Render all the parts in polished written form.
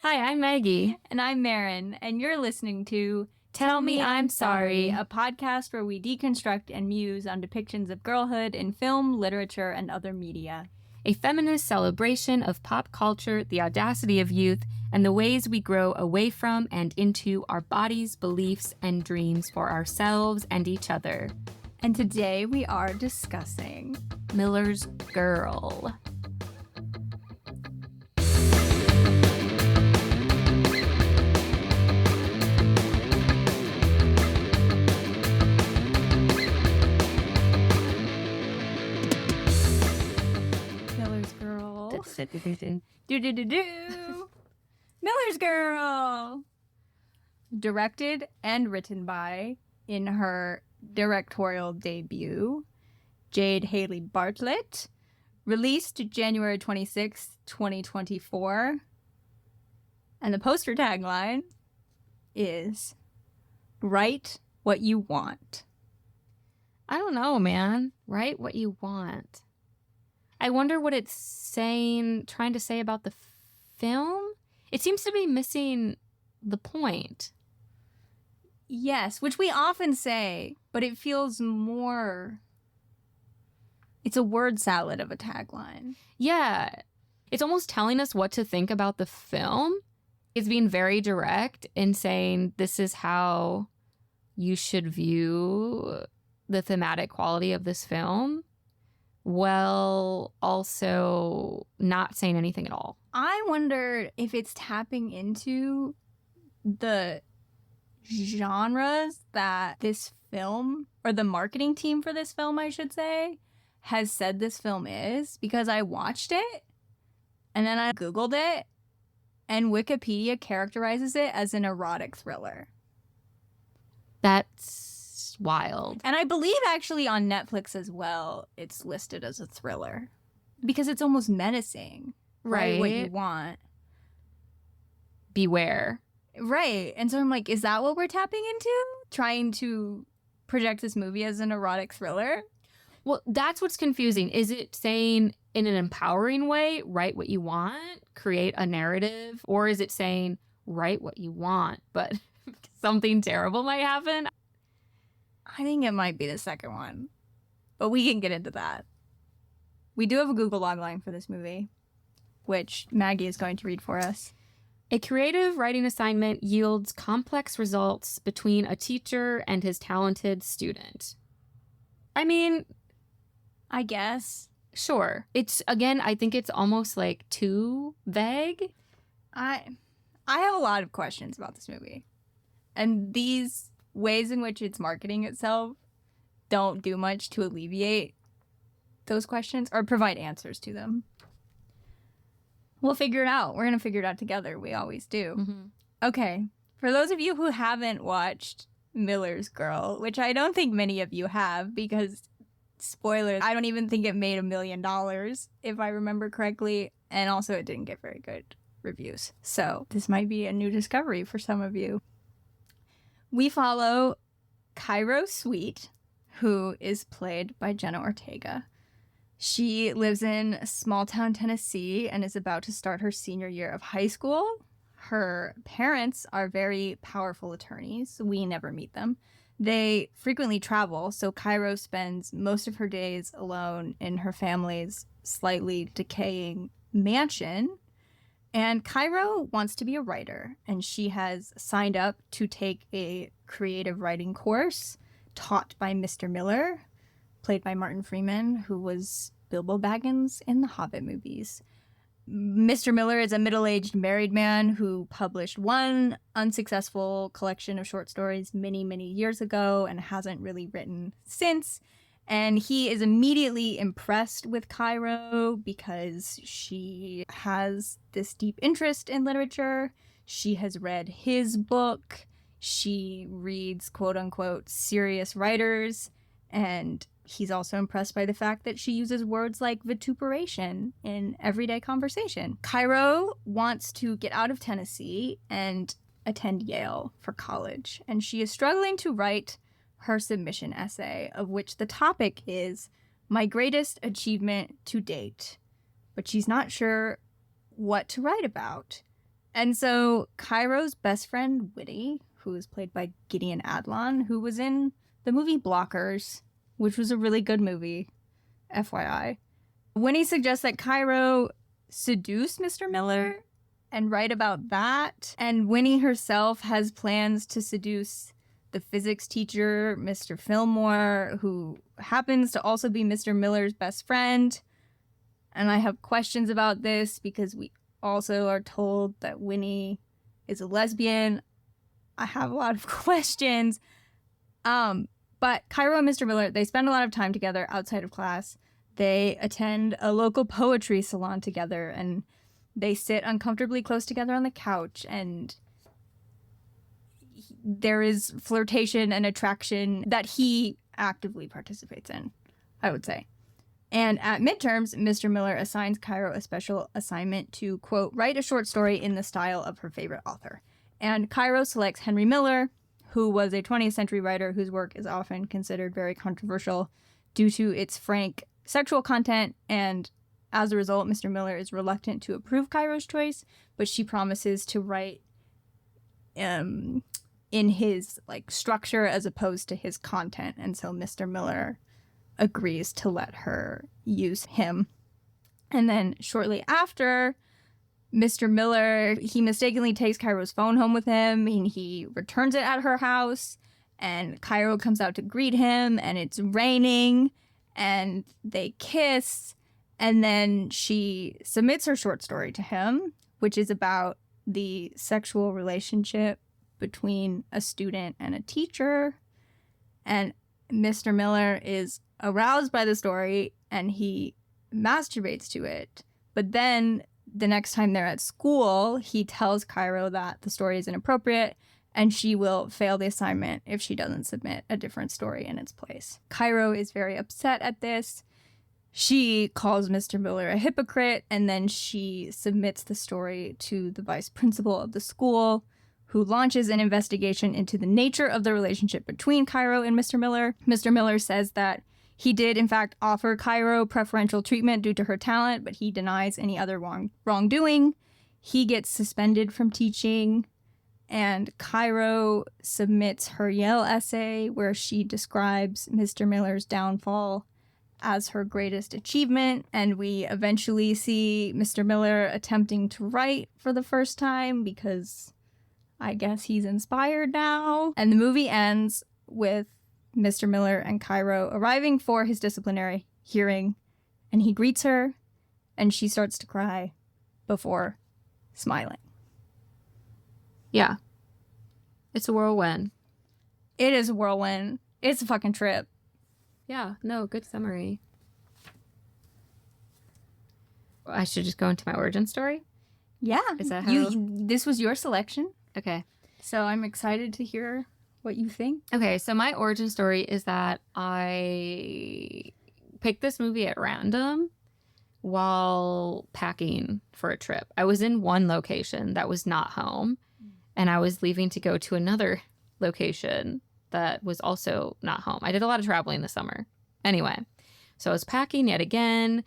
Hi, I'm Maggie. And I'm Marin, and you're listening to Tell Me I'm Sorry, a podcast where we deconstruct and muse on depictions of girlhood in film, literature, and other media. A feminist celebration of pop culture, the audacity of youth, and the ways we grow away from and into our bodies, beliefs, and dreams for ourselves and each other. And today we are discussing Miller's Girl. Miller's Girl! Directed and written by, in her directorial debut, Jade Haley Bartlett. Released January 26, 2024. And the poster tagline is, Write What You Want. I don't know, man. Write what you want. I wonder what it's trying to say about the film. It seems to be missing the point. Yes, which we often say, but it feels more... It's a word salad of a tagline. Yeah. It's almost telling us what to think about the film. It's being very direct in saying this is how you should view the thematic quality of this film, while also not saying anything at all. I wonder if it's tapping into the genres that this film, or the marketing team for this film, I should say, has said this film is, because I watched it and then I Googled it and Wikipedia characterizes it as an erotic thriller. That's wild. And I believe actually on Netflix as well, it's listed as a thriller because it's almost menacing. Right. What you want. Beware. Right. And so I'm like, is that what we're tapping into? Trying to project this movie as an erotic thriller? Well, that's what's confusing. Is it saying in an empowering way, write what you want, create a narrative? Or is it saying, write what you want, but something terrible might happen? I think it might be the second one. But we can get into that. We do have a Google logline for this movie, which Maggie is going to read for us. A creative writing assignment yields complex results between a teacher and his talented student. I mean... I guess. Sure. It's, again, I think it's almost like too vague. I have a lot of questions about this movie. And these ways in which it's marketing itself don't do much to alleviate those questions or provide answers to them. We'll figure it out. We're going to figure it out together. We always do. Mm-hmm. Okay. For those of you who haven't watched Miller's Girl, which I don't think many of you have because... Spoilers, I don't even think it made $1 million, if I remember correctly. And also it didn't get very good reviews. So this might be a new discovery for some of you. We follow Cairo Sweet, who is played by Jenna Ortega. She lives in small town Tennessee and is about to start her senior year of high school. Her parents are very powerful attorneys. We never meet them. They frequently travel, so Cairo spends most of her days alone in her family's slightly decaying mansion. And Cairo wants to be a writer, and she has signed up to take a creative writing course taught by Mr. Miller, played by Martin Freeman, who was Bilbo Baggins in the Hobbit movies. Mr. Miller is a middle-aged married man who published one unsuccessful collection of short stories many, many years ago and hasn't really written since. And he is immediately impressed with Cairo because she has this deep interest in literature. She has read his book. She reads, quote-unquote, serious writers. And he's also impressed by the fact that she uses words like vituperation in everyday conversation. Cairo wants to get out of Tennessee and attend Yale for college, and she is struggling to write her submission essay, of which the topic is my greatest achievement to date. But she's not sure what to write about. And so Cairo's best friend, Whitty, who is played by Gideon Adlon, who was in the movie Blockers, which was a really good movie, FYI. Winnie suggests that Cairo seduce Mr. Miller and write about that. And Winnie herself has plans to seduce the physics teacher, Mr. Fillmore, who happens to also be Mr. Miller's best friend. And I have questions about this because we also are told that Winnie is a lesbian. I have a lot of questions. But Cairo and Mr. Miller, they spend a lot of time together outside of class. They attend a local poetry salon together, and they sit uncomfortably close together on the couch, and there is flirtation and attraction that he actively participates in, I would say. And at midterms, Mr. Miller assigns Cairo a special assignment to, quote, write a short story in the style of her favorite author. And Cairo selects Henry Miller, who was a 20th century writer whose work is often considered very controversial due to its frank sexual content, and as a result, Mr. Miller is reluctant to approve Cairo's choice, but she promises to write in his like structure as opposed to his content, and so Mr. Miller agrees to let her use him. And then shortly after, Mr. Miller, he mistakenly takes Cairo's phone home with him, and he returns it at her house, and Cairo comes out to greet him, and it's raining, and they kiss, and then she submits her short story to him, which is about the sexual relationship between a student and a teacher. And Mr. Miller is aroused by the story, and he masturbates to it. But then the next time they're at school, he tells Cairo that the story is inappropriate, and she will fail the assignment if she doesn't submit a different story in its place. Cairo is very upset at this. She calls Mr. Miller a hypocrite, and then she submits the story to the vice principal of the school, who launches an investigation into the nature of the relationship between Cairo and Mr. Miller. Mr. Miller says that he did, in fact, offer Cairo preferential treatment due to her talent, but he denies any other wrongdoing. He gets suspended from teaching, and Cairo submits her Yale essay where she describes Mr. Miller's downfall as her greatest achievement, and we eventually see Mr. Miller attempting to write for the first time because I guess he's inspired now. And the movie ends with Mr. Miller and Cairo arriving for his disciplinary hearing, and he greets her, and she starts to cry before smiling. Yeah. It's a whirlwind. It is a whirlwind. It's a fucking trip. Yeah, no, good summary. I should just go into my origin story? Yeah. Is that how? This was your selection. Okay. So I'm excited to hear what you think. Okay, so my origin story is that I picked this movie at random while packing for a trip. I was in one location that was not home, and I was leaving to go to another location that was also not home. I did a lot of traveling this summer. Anyway, so I was packing yet again,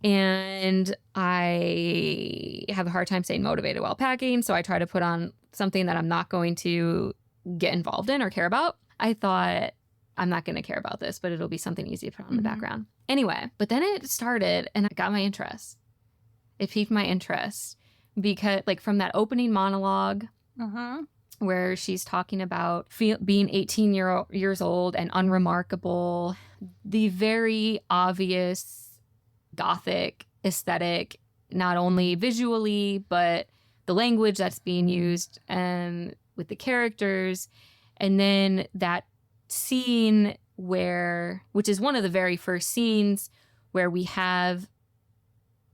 and I have a hard time staying motivated while packing, so I try to put on something that I'm not going to get involved in or care about. I thought, I'm not going to care about this, but it'll be something easy to put on in the background. Anyway, but then it started, and it got my interest. It piqued my interest because, like, from that opening monologue, where she's talking about being 18 years old and unremarkable, the very obvious gothic aesthetic, not only visually, but the language that's being used and with the characters. And then that scene which is one of the very first scenes, where we have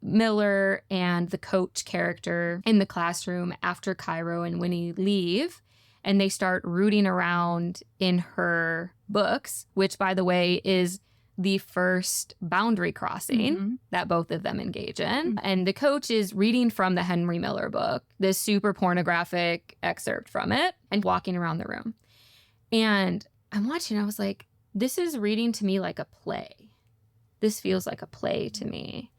Miller and the coach character in the classroom after Cairo and Winnie leave, and they start rooting around in her books, which, by the way, is the first boundary crossing that both of them engage in. And the coach is reading from the Henry Miller book, this super pornographic excerpt from it, and walking around the room. And I'm watching, I was like, this is reading to me like a play. This feels like a play to me.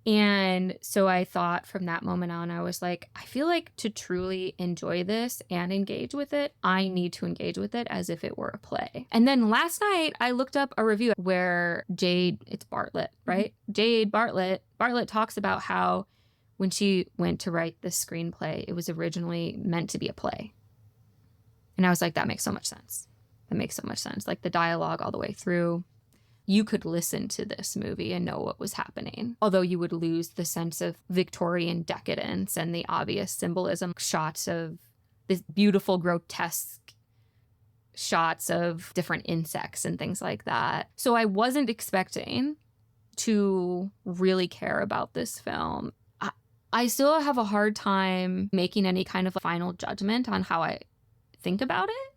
And so I thought from that moment on, I was like, I feel like to truly enjoy this and engage with it, I need to engage with it as if it were a play. And then last night, I looked up a review where it's Bartlett, right? Jade Bartlett talks about how when she went to write this screenplay, it was originally meant to be a play. And I was like, that makes so much sense. That makes so much sense. Like the dialogue all the way through. You could listen to this movie and know what was happening, although you would lose the sense of Victorian decadence and the obvious symbolism, shots of this beautiful, grotesque shots of different insects and things like that. So I wasn't expecting to really care about this film. I still have a hard time making any kind of final judgment on how I think about it.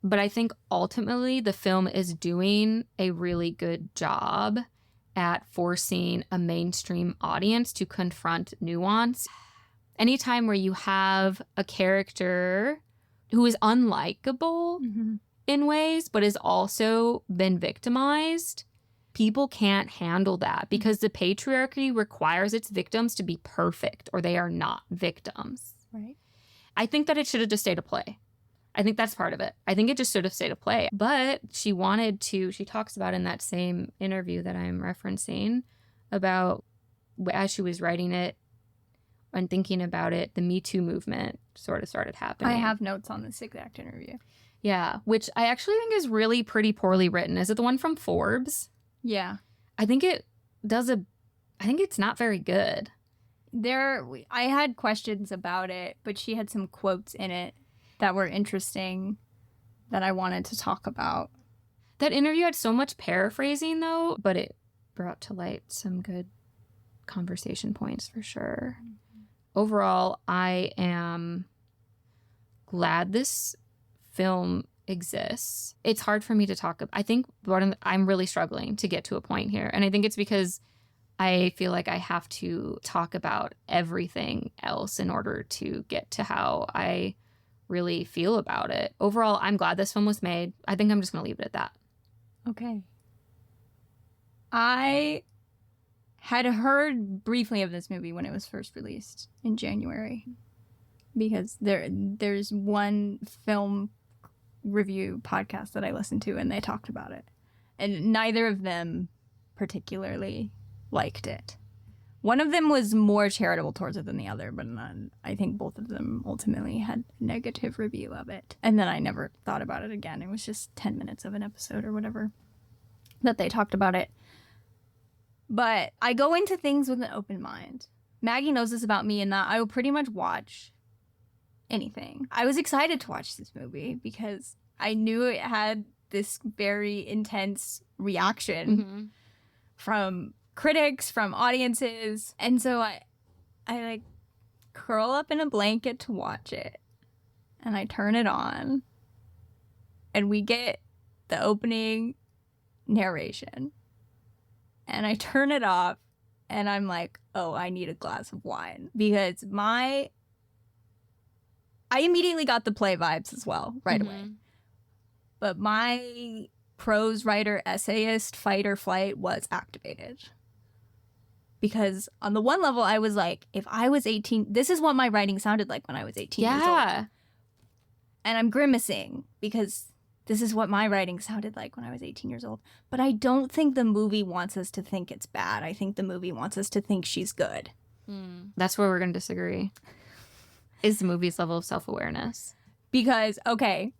But I think ultimately the film is doing a really good job at forcing a mainstream audience to confront nuance. Anytime where you have a character who is unlikable in ways, but has also been victimized, people can't handle that because the patriarchy requires its victims to be perfect or they are not victims. Right. I think that it should have just stayed a play. I think that's part of it. I think it just should have stayed a play. But she talks about in that same interview that I'm referencing about as she was writing it and thinking about it, the Me Too movement sort of started happening. I have notes on this exact interview. Yeah, which I actually think is really pretty poorly written. Is it the one from Forbes? Yeah. I think it's not very good. I had questions about it, but she had some quotes in it that were interesting that I wanted to talk about. That interview had so much paraphrasing, though, but it brought to light some good conversation points for sure. Overall, I am glad this film exists. It's hard for me to talk about. I think I'm really struggling to get to a point here. And I think it's because I feel like I have to talk about everything else in order to get to how I really feel about it. Overall, I'm glad this film was made. I think I'm just going to leave it at that. Okay. I had heard briefly of this movie when it was first released in January because there's one film review podcast that I listened to and they talked about it. And neither of them particularly liked it. One of them was more charitable towards it than the other, but I think both of them ultimately had a negative review of it. And then I never thought about it again. It was just 10 minutes of an episode or whatever that they talked about it. But I go into things with an open mind. Maggie knows this about me in that I will pretty much watch anything. I was excited to watch this movie because I knew it had this very intense reaction from critics, from audiences. And so I like curl up in a blanket to watch it. And I turn it on. And we get the opening narration. And I turn it off. And I'm like, oh, I need a glass of wine. Because I immediately got the play vibes as well, right away. But my prose writer, essayist, fight or flight was activated. Because on the one level, I was like, if I was 18, this is what my writing sounded like when I was 18 years old. And I'm grimacing because this is what my writing sounded like when I was 18 years old. But I don't think the movie wants us to think it's bad. I think the movie wants us to think she's good. That's where we're going to disagree. Is the movie's level of self-awareness. Because, okay,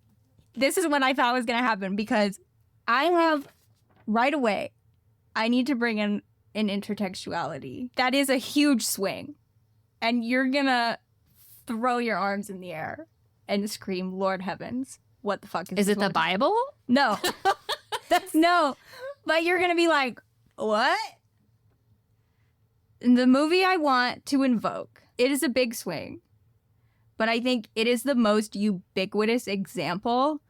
this is what I thought was going to happen. Because I have, right away, I need to bring in an intertextuality. That is a huge swing. And you're going to throw your arms in the air and scream, Lord heavens, what the fuck is it the Bible? No. No. But you're going to be like, what? The movie I want to invoke, it is a big swing. But I think it is the most ubiquitous example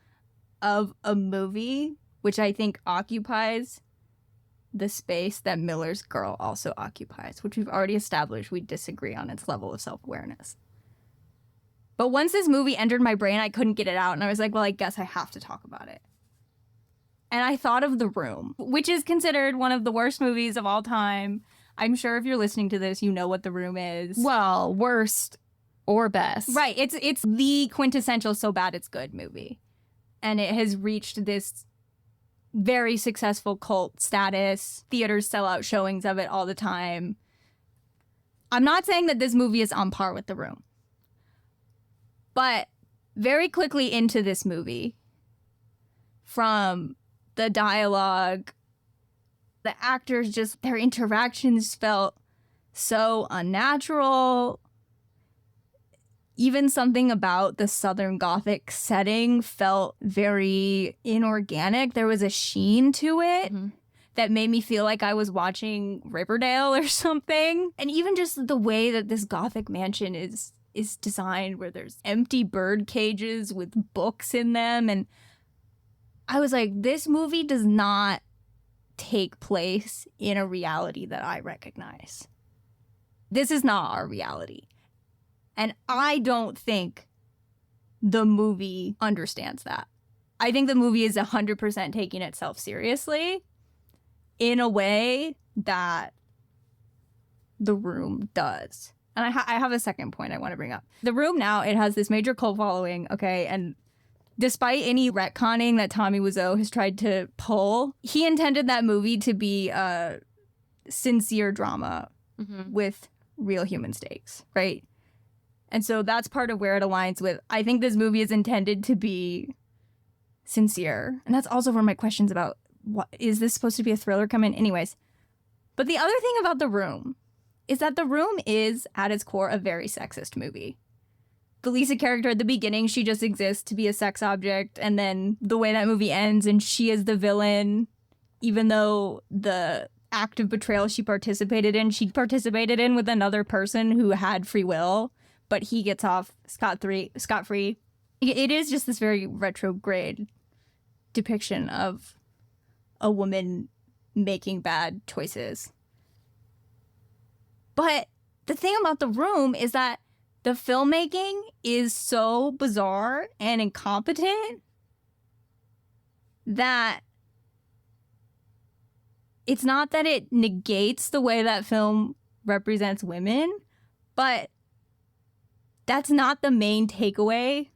of a movie which I think occupies the space that Miller's Girl also occupies, which we've already established we disagree on its level of self-awareness. But once this movie entered my brain, I couldn't get it out, and I was like, well, I guess I have to talk about it. And I thought of The Room, which is considered one of the worst movies of all time. I'm sure if you're listening to this, you know what The Room is. Well, worst or best. Right. It's the quintessential so bad it's good movie. And it has reached this very successful cult status. Theaters sell out showings of it all the time. I'm not saying that this movie is on par with The Room. But very quickly into this movie, from the dialogue, the actors, just their interactions felt so unnatural. Even something about the Southern Gothic setting felt very inorganic. There was a sheen to it that made me feel like I was watching Riverdale or something. And even just the way that this Gothic mansion is designed, where there's empty bird cages with books in them. And I was like, this movie does not take place in a reality that I recognize. This is not our reality. And I don't think the movie understands that. I think the movie is 100% taking itself seriously in a way that The Room does. And I have a second point I want to bring up. The Room now, it has this major cult following, okay? And despite any retconning that Tommy Wiseau has tried to pull, he intended that movie to be a sincere drama with real human stakes, right? And so that's part of where it aligns with, I think this movie is intended to be sincere. And that's also where my questions about, what is this supposed to be a thriller come in? Anyways. But the other thing about The Room is that The Room is, at its core, a very sexist movie. The Lisa character at the beginning, she just exists to be a sex object. And then the way that movie ends, and she is the villain, even though the act of betrayal she participated in with another person who had free will, but he gets off scot-free. It is just this very retrograde depiction of a woman making bad choices. But the thing about The Room is that the filmmaking is so bizarre and incompetent that it's not that it negates the way that film represents women, but that's not the main takeaway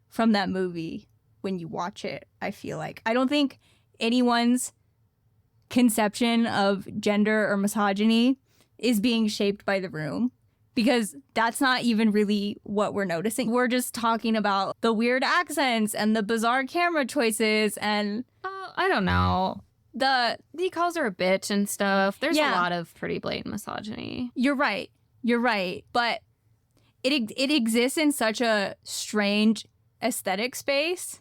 from that movie when you watch it, I feel like. I don't think anyone's conception of gender or misogyny is being shaped by The Room, because that's not even really what we're noticing. We're just talking about the weird accents and the bizarre camera choices and... I don't know. He calls her a bitch and stuff. There's a lot of pretty blatant misogyny. You're right. But it exists in such a strange aesthetic space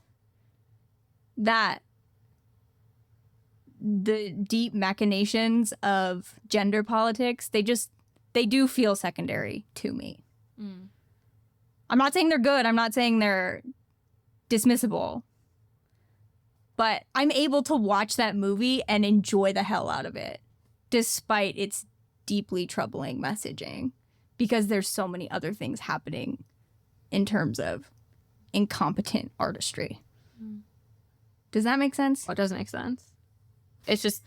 that the deep machinations of gender politics, they do feel secondary to me. I'm not saying they're good. I'm not saying they're dismissible. But I'm able to watch that movie and enjoy the hell out of it, despite its deeply troubling messaging, because there's so many other things happening in terms of incompetent artistry. Does that make sense? Well, it doesn't make sense. It's just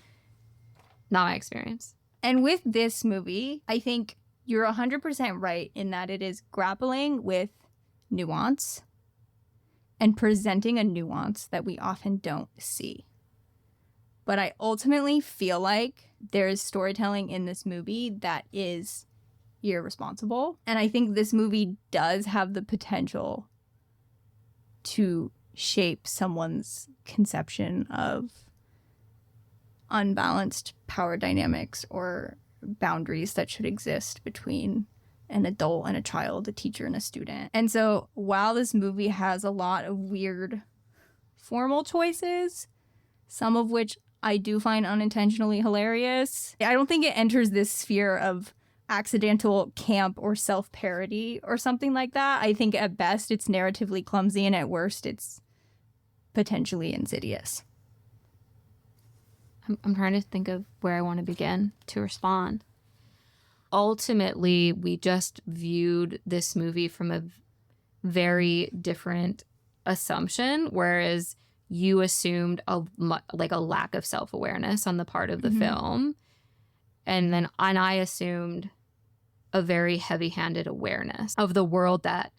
not my experience. And with this movie, I think you're 100% right in that it is grappling with nuance and presenting a nuance that we often don't see. But I ultimately feel like there is storytelling in this movie that is irresponsible. And I think this movie does have the potential to shape someone's conception of unbalanced power dynamics or boundaries that should exist between an adult and a child, a teacher and a student. And so while this movie has a lot of weird formal choices, some of which I do find unintentionally hilarious, I don't think it enters this sphere of accidental camp or self-parody or something like that. I think at best it's narratively clumsy, and at worst it's potentially insidious. I'm trying to think of where I want to begin to respond. Ultimately, we just viewed this movie from a very different assumption, whereas you assumed a lack of self-awareness on the part of the film. And I assumed a very heavy-handed awareness of the world that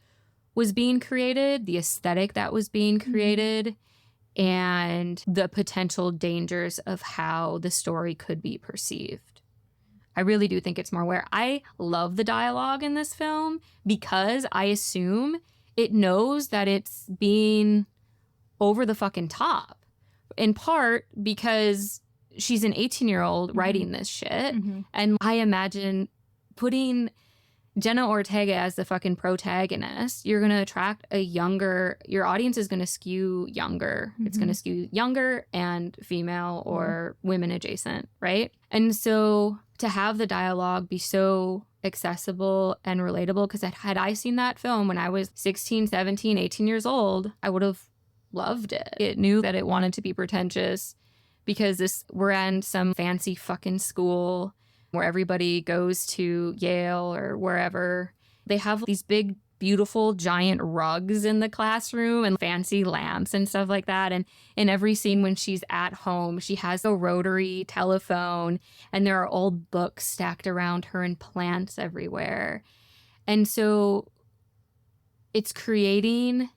was being created, the aesthetic that was being created, and the potential dangers of how the story could be perceived. I really do think it's more aware. I love the dialogue in this film because I assume it knows that it's being over the fucking top. In part because she's an 18-year-old writing this shit. And I imagine putting Jenna Ortega as the fucking protagonist, you're going to attract your audience is going to skew younger. It's going to skew younger and female or women adjacent, right? And so to have the dialogue be so accessible and relatable, because had I seen that film when I was 16, 17, 18 years old, I would have loved it. It knew that it wanted to be pretentious because we're in some fancy fucking school where everybody goes to Yale or wherever. They have these big, beautiful, giant rugs in the classroom and fancy lamps and stuff like that. And in every scene when she's at home, she has a rotary telephone and there are old books stacked around her and plants everywhere. And so it's creating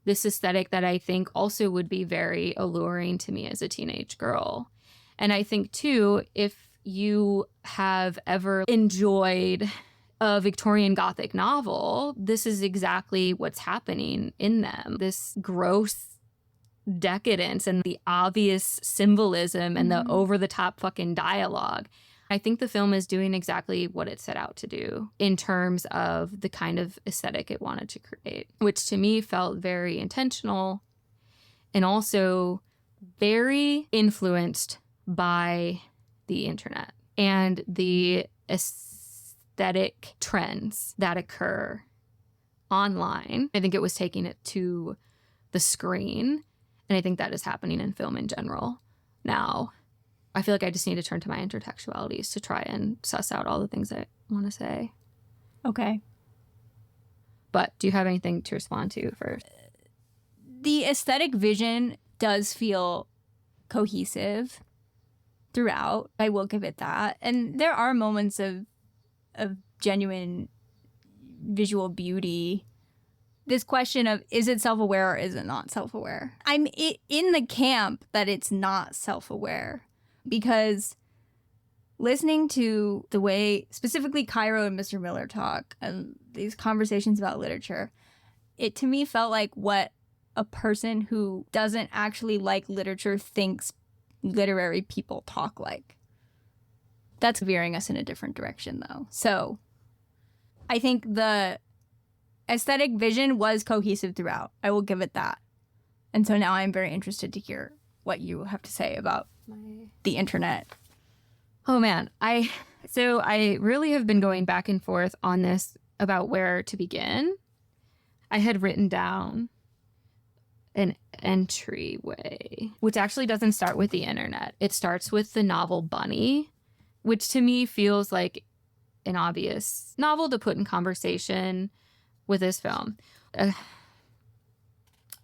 this aesthetic that I think also would be very alluring to me as a teenage girl. And I think, too, if you have ever enjoyed a Victorian Gothic novel, this is exactly what's happening in them. This gross decadence and the obvious symbolism and the over-the-top fucking dialogue. I think the film is doing exactly what it set out to do in terms of the kind of aesthetic it wanted to create, which to me felt very intentional and also very influenced by the internet and the aesthetic trends that occur online. I think it was taking it to the screen, and I think that is happening in film in general now. I feel like I just need to turn to my intertextualities to try and suss out all the things I want to say. Okay. But do you have anything to respond to first? The aesthetic vision does feel cohesive throughout. I will give it that. And there are moments of genuine visual beauty. This question of, is it self-aware or is it not self-aware? I'm in the camp that it's not self-aware, because listening to the way specifically Cairo and Mr. Miller talk and these conversations about literature, it to me felt like what a person who doesn't actually like literature thinks literary people talk like. That's veering us in a different direction, though. So I think the aesthetic vision was cohesive throughout. I will give it that. And so now I'm very interested to hear what you have to say about the internet. Oh, man. I really have been going back and forth on this about where to begin. I had written down an entryway, which actually doesn't start with the internet. It starts with the novel Bunny, which to me feels like an obvious novel to put in conversation with this film.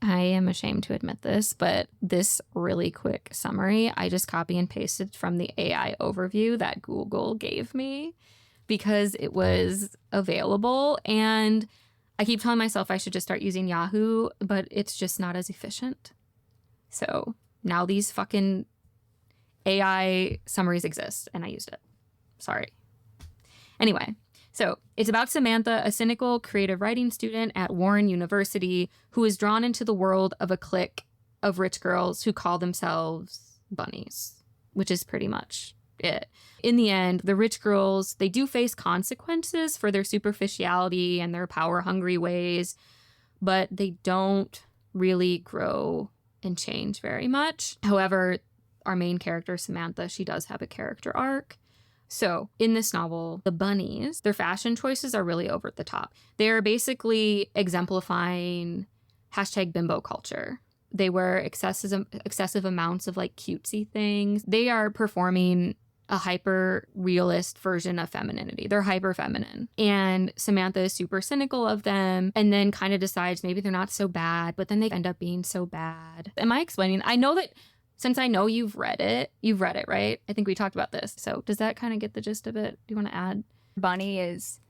I am ashamed to admit this, but this really quick summary, I just copy and pasted from the AI overview that Google gave me because it was available, and I keep telling myself I should just start using Yahoo, but it's just not as efficient. So now these fucking AI summaries exist, and I used it. Sorry. Anyway, so it's about Samantha, a cynical creative writing student at Warren University who is drawn into the world of a clique of rich girls who call themselves bunnies, which is pretty much it. In the end, the rich girls, they do face consequences for their superficiality and their power-hungry ways, but they don't really grow and change very much. However, our main character, Samantha, she does have a character arc. So in this novel, the bunnies, their fashion choices are really over the top. They're basically exemplifying #bimbo culture. They wear excessive amounts of like cutesy things. They are performing a hyper realist version of femininity. They're hyper feminine. And Samantha is super cynical of them and then kind of decides maybe they're not so bad, but then they end up being so bad. Am I explaining? I know that Since I know you've read it, right? I think we talked about this. So does that kind of get the gist of it? Do you want to add? Bunny is,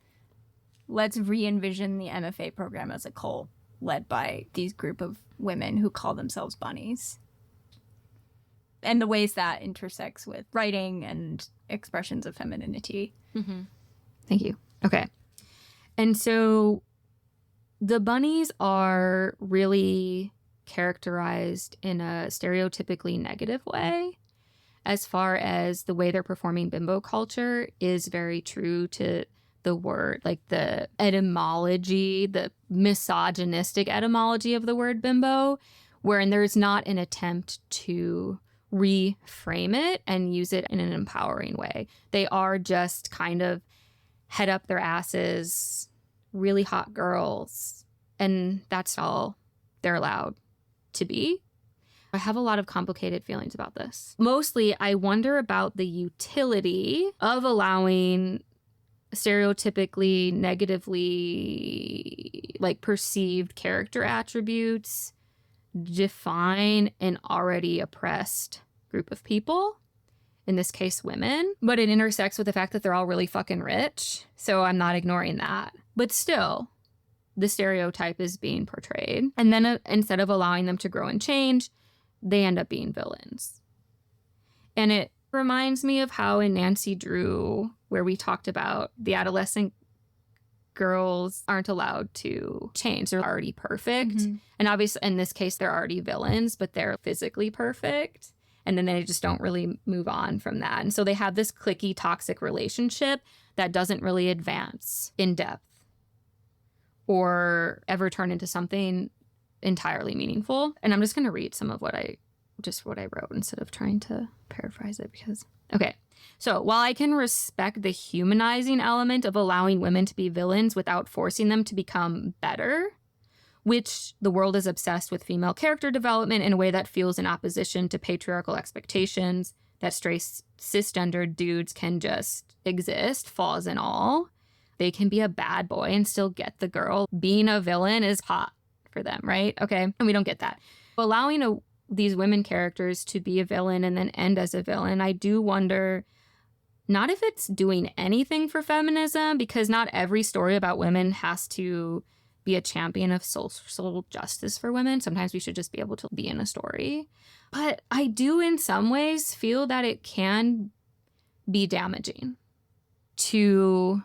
let's re-envision the MFA program as a cult led by these group of women who call themselves bunnies. And the ways that intersects with writing and expressions of femininity. Mm-hmm. Thank you. Okay. And so the bunnies are really characterized in a stereotypically negative way, as far as the way they're performing bimbo culture is very true to the word, like the etymology, the misogynistic etymology of the word bimbo, wherein there's not an attempt to reframe it and use it in an empowering way. They are just kind of head up their asses, really hot girls, and that's all they're allowed to be. I have a lot of complicated feelings about this. Mostly, I wonder about the utility of allowing stereotypically negatively like perceived character attributes define an already oppressed group of people, in this case women, but it intersects with the fact that they're all really fucking rich, so I'm not ignoring that. But still, the stereotype is being portrayed, and then instead of allowing them to grow and change, they end up being villains. And it reminds me of how in Nancy Drew, where we talked about the adolescent girls aren't allowed to change. They're already perfect. Mm-hmm. And obviously, in this case, they're already villains, but they're physically perfect. And then they just don't really move on from that. And so they have this cliquey, toxic relationship that doesn't really advance in depth or ever turn into something entirely meaningful. And I'm just going to read some of what I wrote instead of trying to paraphrase it because, okay. So while I can respect the humanizing element of allowing women to be villains without forcing them to become better, which the world is obsessed with female character development in a way that feels in opposition to patriarchal expectations that straight cisgendered dudes can just exist, flaws and all. They can be a bad boy and still get the girl. Being a villain is hot for them, right? Okay, and we don't get that. Allowing these women characters to be a villain and then end as a villain, I do wonder not if it's doing anything for feminism, because not every story about women has to be a champion of social justice for women. Sometimes we should just be able to be in a story. But I do in some ways feel that it can be damaging to,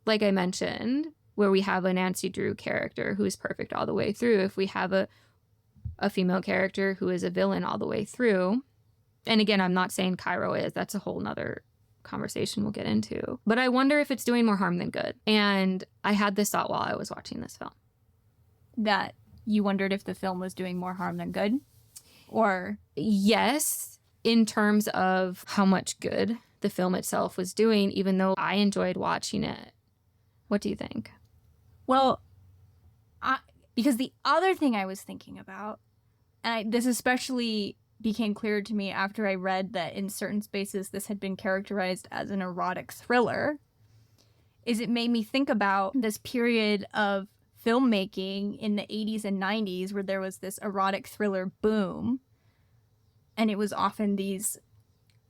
like I mentioned, where we have a Nancy Drew character who is perfect all the way through. If we have a female character who is a villain all the way through, and again, I'm not saying Cairo is, that's a whole nother conversation we'll get into. But I wonder if it's doing more harm than good. And I had this thought while I was watching this film. That you wondered if the film was doing more harm than good? Or? Yes, in terms of how much good the film itself was doing, even though I enjoyed watching it. What do you think? Well, because the other thing I was thinking about, and this especially became clear to me after I read that in certain spaces this had been characterized as an erotic thriller, is it made me think about this period of filmmaking in the 80s and 90s where there was this erotic thriller boom, and it was often these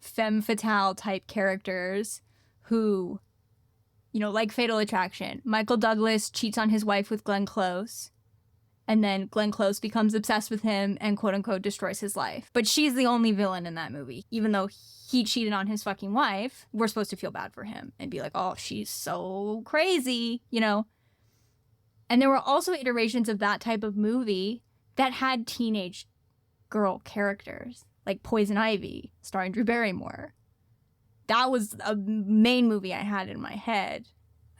femme fatale type characters who, you know, like Fatal Attraction, Michael Douglas cheats on his wife with Glenn Close, and then Glenn Close becomes obsessed with him and quote-unquote destroys his life. But she's the only villain in that movie. Even though he cheated on his fucking wife, we're supposed to feel bad for him and be like, oh, she's so crazy, you know? And there were also iterations of that type of movie that had teenage girl characters, like Poison Ivy, starring Drew Barrymore. That was a main movie I had in my head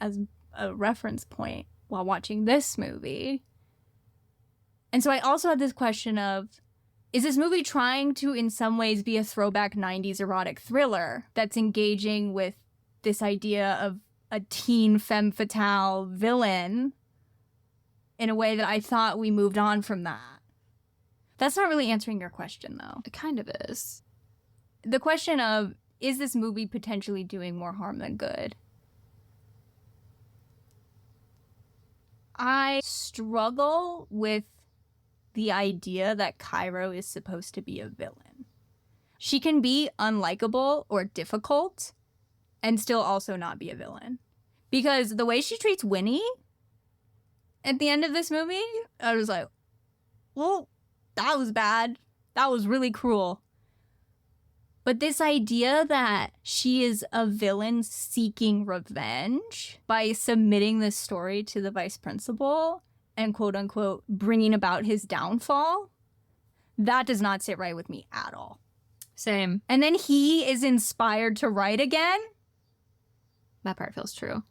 as a reference point while watching this movie. And so I also had this question of, is this movie trying to, in some ways, be a throwback 90s erotic thriller that's engaging with this idea of a teen femme fatale villain in a way that I thought we moved on from that? That's not really answering your question, though. It kind of is. The question of, is this movie potentially doing more harm than good? I struggle with the idea that Cairo is supposed to be a villain. She can be unlikable or difficult and still also not be a villain. Because the way she treats Winnie at the end of this movie, I was like, well, that was bad. That was really cruel. But this idea that she is a villain seeking revenge by submitting this story to the vice principal and quote unquote bringing about his downfall, that does not sit right with me at all. Same. And then he is inspired to write again. That part feels true.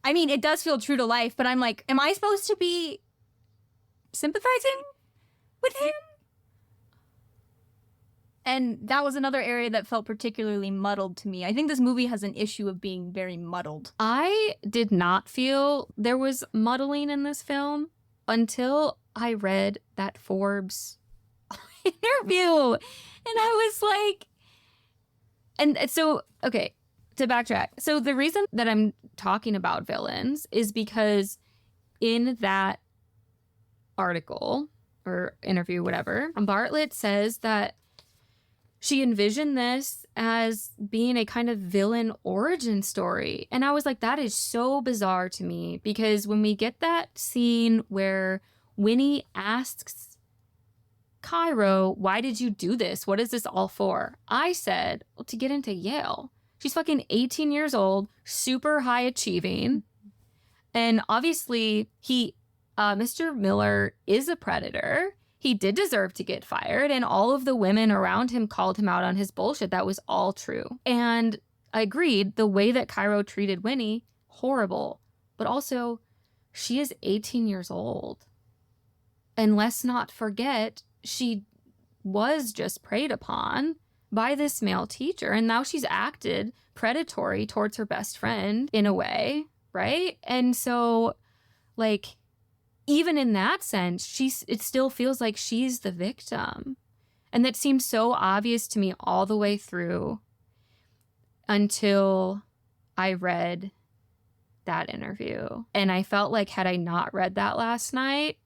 I mean, it does feel true to life, but I'm like, am I supposed to be sympathizing with him? And that was another area that felt particularly muddled to me. I think this movie has an issue of being very muddled. I did not feel there was muddling in this film until I read that Forbes interview. And I was like, and so, okay, to backtrack. So the reason that I'm talking about villains is because in that article or interview, whatever, Bartlett says that she envisioned this as being a kind of villain origin story. And I was like, that is so bizarre to me, because when we get that scene where Winnie asks Cairo, why did you do this? What is this all for? I said, well, to get into Yale. She's fucking 18 years old, super high achieving. And obviously Mr. Miller is a predator. He did deserve to get fired, and all of the women around him called him out on his bullshit. That was all true. And I agreed, the way that Cairo treated Winnie, horrible. But also, she is 18 years old. And let's not forget, she was just preyed upon by this male teacher, and now she's acted predatory towards her best friend in a way, right? And so, like, even in that sense, it still feels like she's the victim. And that seemed so obvious to me all the way through until I read that interview. And I felt like had I not read that last night,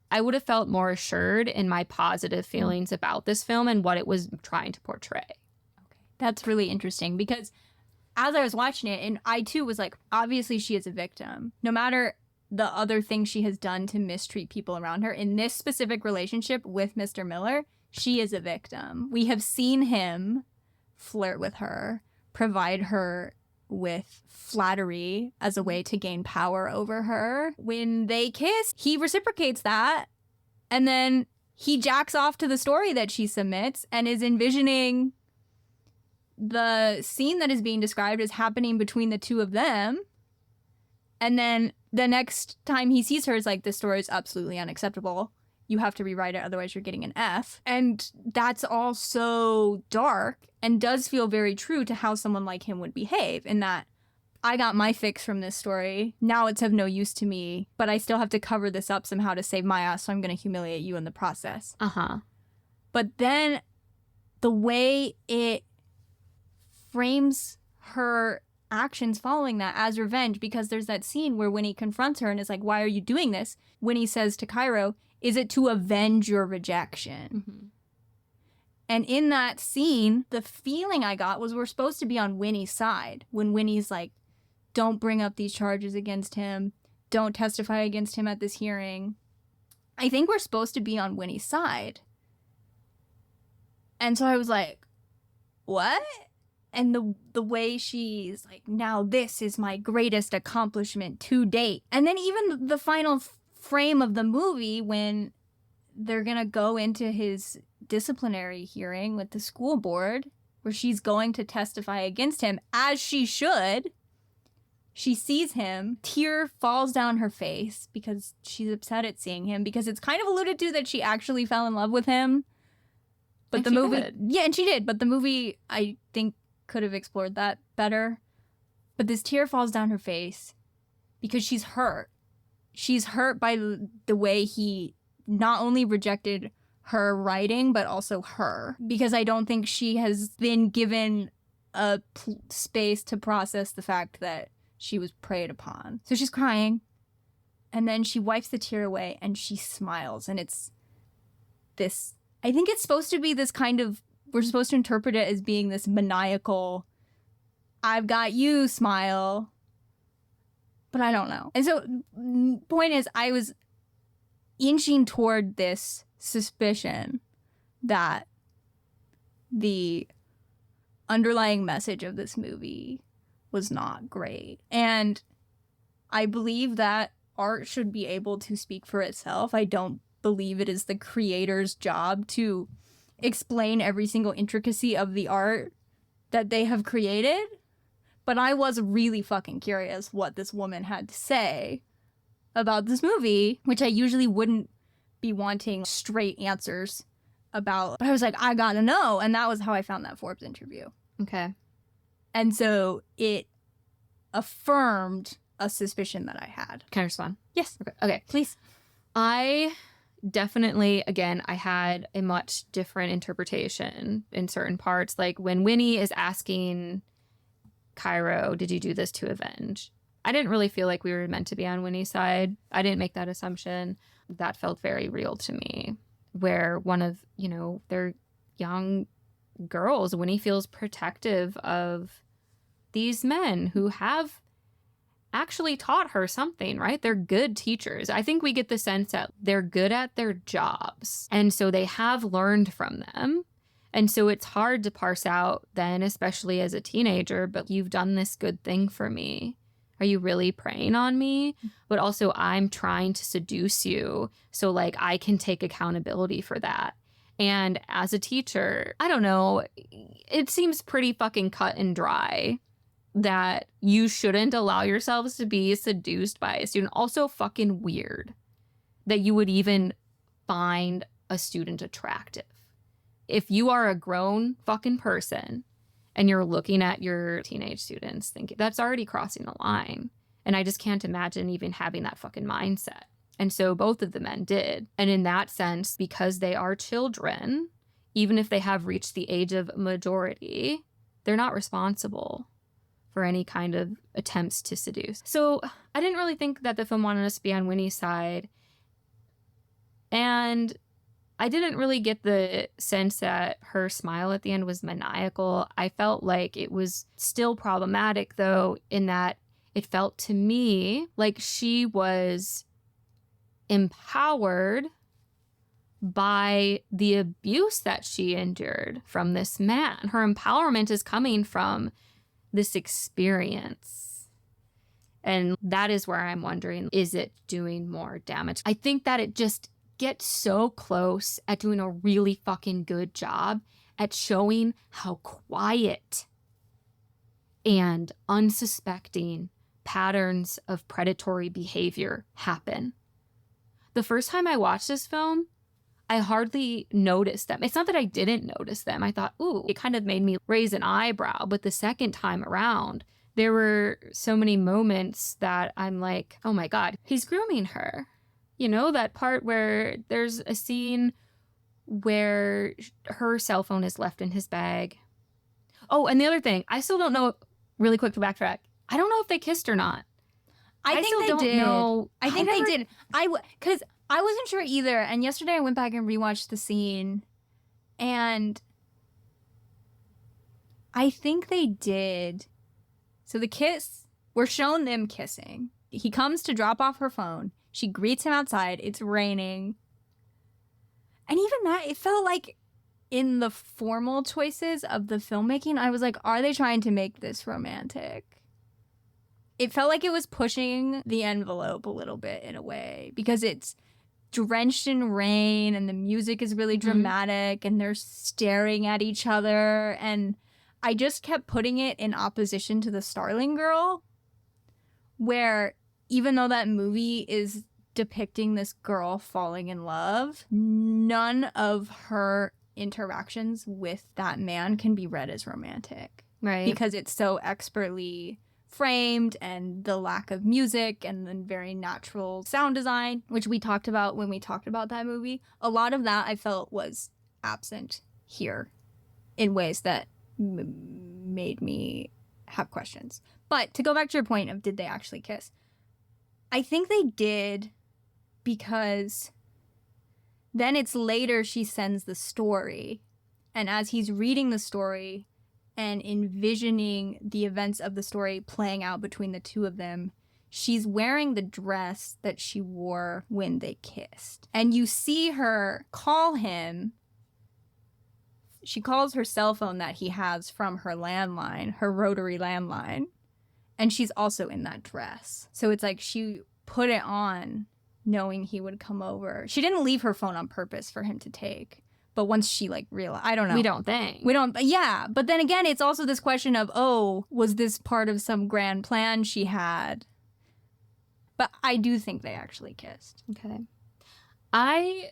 I would have felt more assured in my positive feelings about this film and what it was trying to portray. Okay, that's really interesting, because as I was watching it, and I too was like, obviously she is a victim. No matter the other things she has done to mistreat people around her, in this specific relationship with Mr. Miller, she is a victim. We have seen him flirt with her, provide her with flattery as a way to gain power over her. When they kiss, he reciprocates that, and then he jacks off to the story that she submits and is envisioning the scene that is being described as happening between the two of them. And then the next time he sees her is like, this story is absolutely unacceptable. You have to rewrite it, otherwise you're getting an F. And that's all so dark and does feel very true to how someone like him would behave, in that I got my fix from this story. Now it's of no use to me, but I still have to cover this up somehow to save my ass, so I'm going to humiliate you in the process. Uh-huh. But then the way it frames her actions following that as revenge, because there's that scene where Winnie confronts her and is like, why are you doing this? Winnie says to Cairo, is it to avenge your rejection? Mm-hmm. And in that scene, the feeling I got was we're supposed to be on Winnie's side, when Winnie's like, don't bring up these charges against him, don't testify against him at this hearing. I think we're supposed to be on Winnie's side. And so I was like, what? And the way she's like, now this is my greatest accomplishment to date. And then even the final frame of the movie, when they're going to go into his disciplinary hearing with the school board, where she's going to testify against him, as she should. She sees him, tear falls down her face because she's upset at seeing him, because it's kind of alluded to that she actually fell in love with him. But And the she movie, did. yeah, and she did. But the movie, I think, could have explored that better. But this tear falls down her face because she's hurt. She's hurt by the way he not only rejected her writing, but also her. Because I don't think she has been given a space to process the fact that she was preyed upon. So she's crying, and then she wipes the tear away and she smiles, and it's this, I think it's supposed to be this kind of, we're supposed to interpret it as being this maniacal, I've got you smile. But I don't know. And so, point is, I was inching toward this suspicion that the underlying message of this movie was not great. And I believe that art should be able to speak for itself. I don't believe it is the creator's job to explain every single intricacy of the art that they have created. But I was really fucking curious what this woman had to say about this movie, which I usually wouldn't be wanting straight answers about. But I was like, I gotta know. And that was how I found that Forbes interview. Okay. And so it affirmed a suspicion that I had. Can I respond? Yes. Okay. Please. I definitely, again, I had a much different interpretation in certain parts. Like when Winnie is asking Cairo, did you do this to avenge? I didn't really feel like we were meant to be on Winnie's side. I didn't make that assumption. That felt very real to me. Where one of, their young girls, Winnie feels protective of these men who have actually taught her something, right? They're good teachers. I think we get the sense that they're good at their jobs. And so they have learned from them. And so it's hard to parse out then, especially as a teenager, but you've done this good thing for me. Are you really preying on me? But also I'm trying to seduce you so like I can take accountability for that. And as a teacher, I don't know, it seems pretty fucking cut and dry that you shouldn't allow yourselves to be seduced by a student. Also fucking weird that you would even find a student attractive. If you are a grown fucking person and you're looking at your teenage students, thinking that's already crossing the line. And I just can't imagine even having that fucking mindset. And so both of the men did. And in that sense, because they are children, even if they have reached the age of majority, they're not responsible for any kind of attempts to seduce. So I didn't really think that the film wanted us to be on Winnie's side. And I didn't really get the sense that her smile at the end was maniacal. I felt like it was still problematic, though, in that it felt to me like she was empowered by the abuse that she endured from this man. Her empowerment is coming from this experience. And that is where I'm wondering, is it doing more damage? I think that it just gets so close at doing a really fucking good job at showing how quiet and unsuspecting patterns of predatory behavior happen. The first time I watched this film, I hardly noticed them. It's not that I didn't notice them. I thought, ooh, it kind of made me raise an eyebrow. But the second time around, there were so many moments that I'm like, oh my God, he's grooming her. You know, that part where there's a scene where her cell phone is left in his bag. Oh, and the other thing, I still don't know, really quick to backtrack, I don't know if they kissed or not. I think still they don't did. know. I think they did. Because I wasn't sure either. And yesterday I went back and rewatched the scene. And I think they did. So the kiss, we're shown them kissing. He comes to drop off her phone. She greets him outside. It's raining. And even that, it felt like in the formal choices of the filmmaking, I was like, are they trying to make this romantic? It felt like it was pushing the envelope a little bit in a way because it's drenched in rain and the music is really dramatic and they're staring at each other. And I just kept putting it in opposition to the Starling Girl, where even though that movie is depicting this girl falling in love, none of her interactions with that man can be read as romantic. Right. Because it's so expertly framed and the lack of music and the very natural sound design, which we talked about when we talked about that movie. A lot of that I felt was absent here in ways that made me have questions. But to go back to your point of did they actually kiss? I think they did because Then it's later she sends the story. And as he's reading the story and envisioning the events of the story playing out between the two of them, she's wearing the dress that she wore when they kissed. And you see her call him. She calls her cell phone that he has from her landline, her rotary landline. And she's also in that dress. So it's like she put it on knowing he would come over. She didn't leave her phone on purpose for him to take. But once she like realized, I don't know. We don't think. Yeah. But then again, it's also this question of, oh, was this part of some grand plan she had? But I do think they actually kissed. Okay. I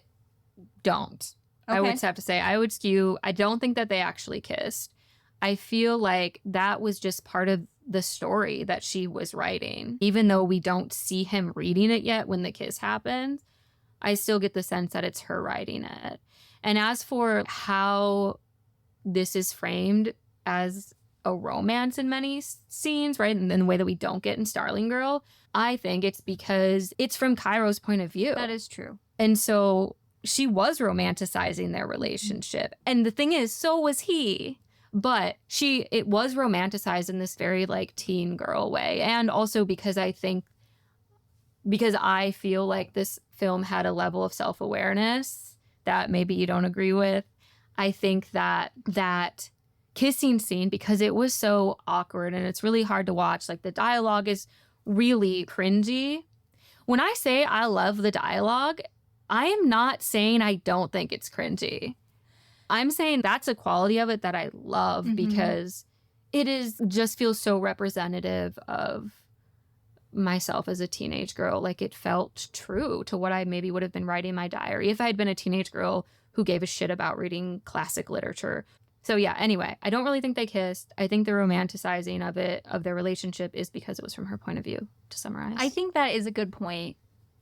don't. Okay. I would have to say I would skew. I don't think that they actually kissed. I feel like that was just part of the story that she was writing. Even though we don't see him reading it yet when the kiss happens, I still get the sense that it's her writing it. And as for how this is framed as a romance in many scenes, right? And then the way that we don't get in Starling Girl, I think it's because it's from Cairo's point of view. That is true. And so she was romanticizing their relationship. And the thing is, so was he. But it was romanticized in this very like teen girl way. And also because I feel like this film had a level of self-awareness that maybe you don't agree with. I think that kissing scene, because it was so awkward and it's really hard to watch, like the dialogue is really cringy. When I say I love the dialogue, I am not saying I don't think it's cringy. I'm saying that's a quality of it that I love because it just feels so representative of myself as a teenage girl. Like it felt true to what I maybe would have been writing in my diary if I had been a teenage girl who gave a shit about reading classic literature. So yeah, anyway, I don't really think they kissed. I think the romanticizing of their relationship is because it was from her point of view, to summarize. I think that is a good point.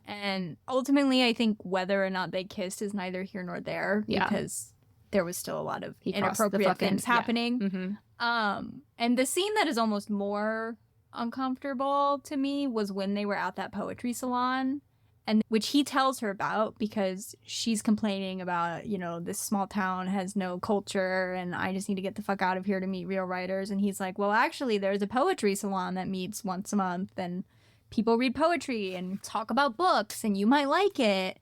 And ultimately, I think whether or not they kissed is neither here nor there because there was still a lot of inappropriate things happening. Yeah. And the scene that is almost more uncomfortable to me was when they were at that poetry salon, and which he tells her about because she's complaining about, this small town has no culture and I just need to get the fuck out of here to meet real writers. And he's like, well, actually, there's a poetry salon that meets once a month and people read poetry and talk about books and you might like it.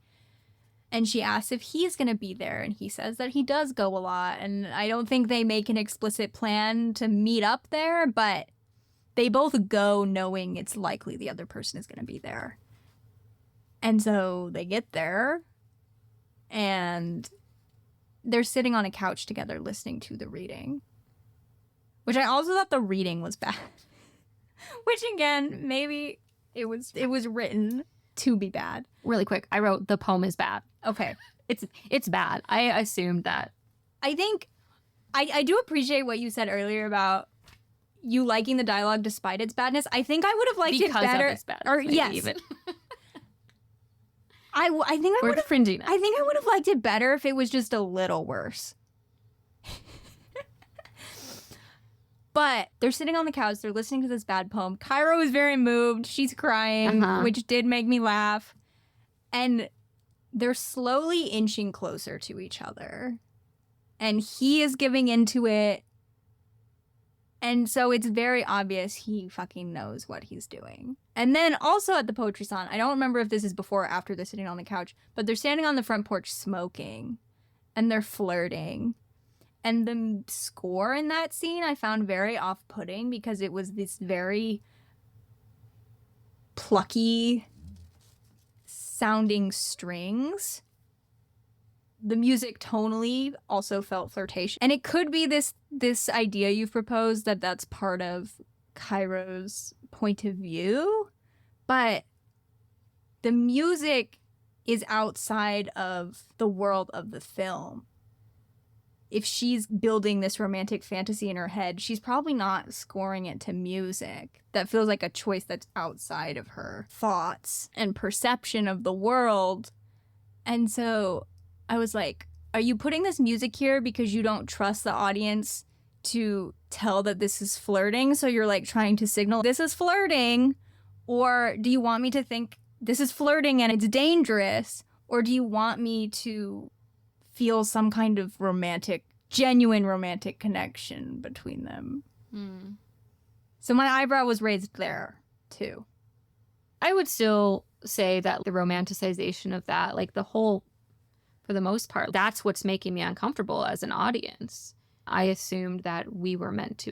And she asks if he's going to be there, and he says that he does go a lot. And I don't think they make an explicit plan to meet up there, but they both go knowing it's likely the other person is going to be there. And so they get there, and they're sitting on a couch together listening to the reading, which I also thought the reading was bad. Which, again, maybe it was written to be bad. Really quick, I wrote the poem is bad. Okay. It's bad. I assumed that. I think I do appreciate what you said earlier about you liking the dialogue despite its badness. I think I would have liked it better. Of its badness, or yes. Even. I think I would have fringing it. I think I would have liked it better if it was just a little worse. But they're sitting on the couch, they're listening to this bad poem. Cairo is very moved. She's crying, which did make me laugh. And they're slowly inching closer to each other. And he is giving into it. And so it's very obvious he fucking knows what he's doing. And then also at the poetry salon, I don't remember if this is before or after they're sitting on the couch, but they're standing on the front porch smoking. And they're flirting. And the score in that scene I found very off-putting because it was this very plucky sounding strings. The music tonally also felt flirtatious. And it could be this idea you've proposed that that's part of Cairo's point of view, but the music is outside of the world of the film. If she's building this romantic fantasy in her head, she's probably not scoring it to music. That feels like a choice that's outside of her thoughts and perception of the world. And so I was like, are you putting this music here because you don't trust the audience to tell that this is flirting? So you're like trying to signal this is flirting? Or do you want me to think this is flirting and it's dangerous? Or do you want me to feel some kind of genuine romantic connection between them? So my eyebrow was raised there, too. I would still say that the romanticization of that, like for the most part, that's what's making me uncomfortable as an audience. I assumed that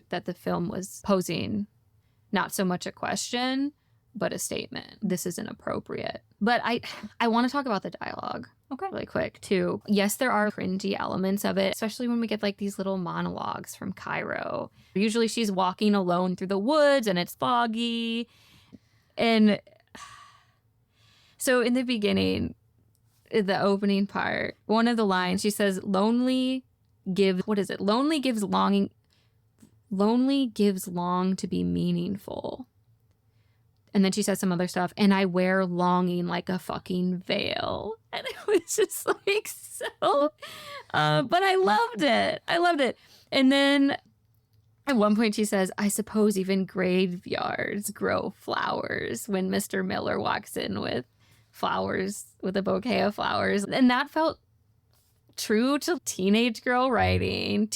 that the film was posing not so much a question, but a statement. This is inappropriate. But I want to talk about the dialogue. Okay. Really quick, too. Yes, there are cringy elements of it, especially when we get like these little monologues from Cairo. Usually she's walking alone through the woods and it's foggy. And so in the beginning, the opening part, one of the lines, she says, lonely gives long to be meaningful. And then she says some other stuff, and I wear longing like a fucking veil. And it was just like so, but I loved it. And then at one point she says, I suppose even graveyards grow flowers, when Mr. Miller walks in with flowers, with a bouquet of flowers. And that felt true to teenage writing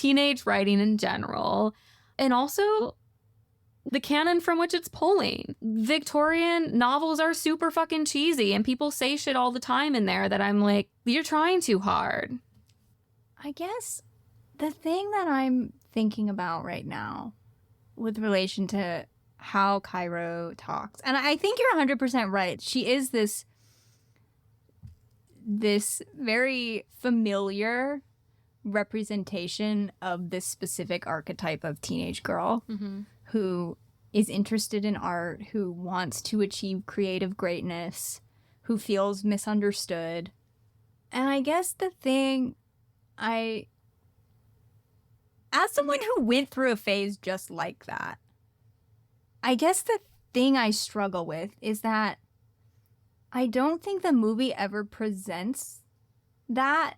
in general. And also the canon from which it's pulling. Victorian novels are super fucking cheesy, and people say shit all the time in there that I'm like, you're trying too hard. I guess the thing that I'm thinking about right now with relation to how Cairo talks, and I think you're 100% right. She is this very familiar representation of this specific archetype of teenage girl who is interested in art, who wants to achieve creative greatness, who feels misunderstood. And I guess the thing as someone who went through a phase just like that, I guess the thing I struggle with is that I don't think the movie ever presents that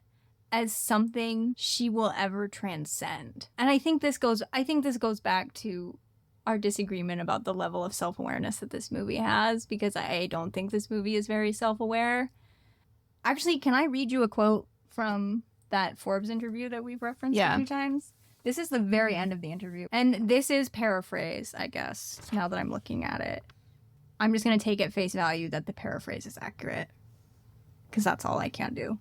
as something she will ever transcend. And I think this goes back to our disagreement about the level of self-awareness that this movie has, because I don't think this movie is very self-aware. Actually, can I read you a quote from that Forbes interview that we've referenced a few times? This is the very end of the interview. And this is paraphrase, I guess, now that I'm looking at it. I'm just going to take at face value that the paraphrase is accurate, because that's all I can do.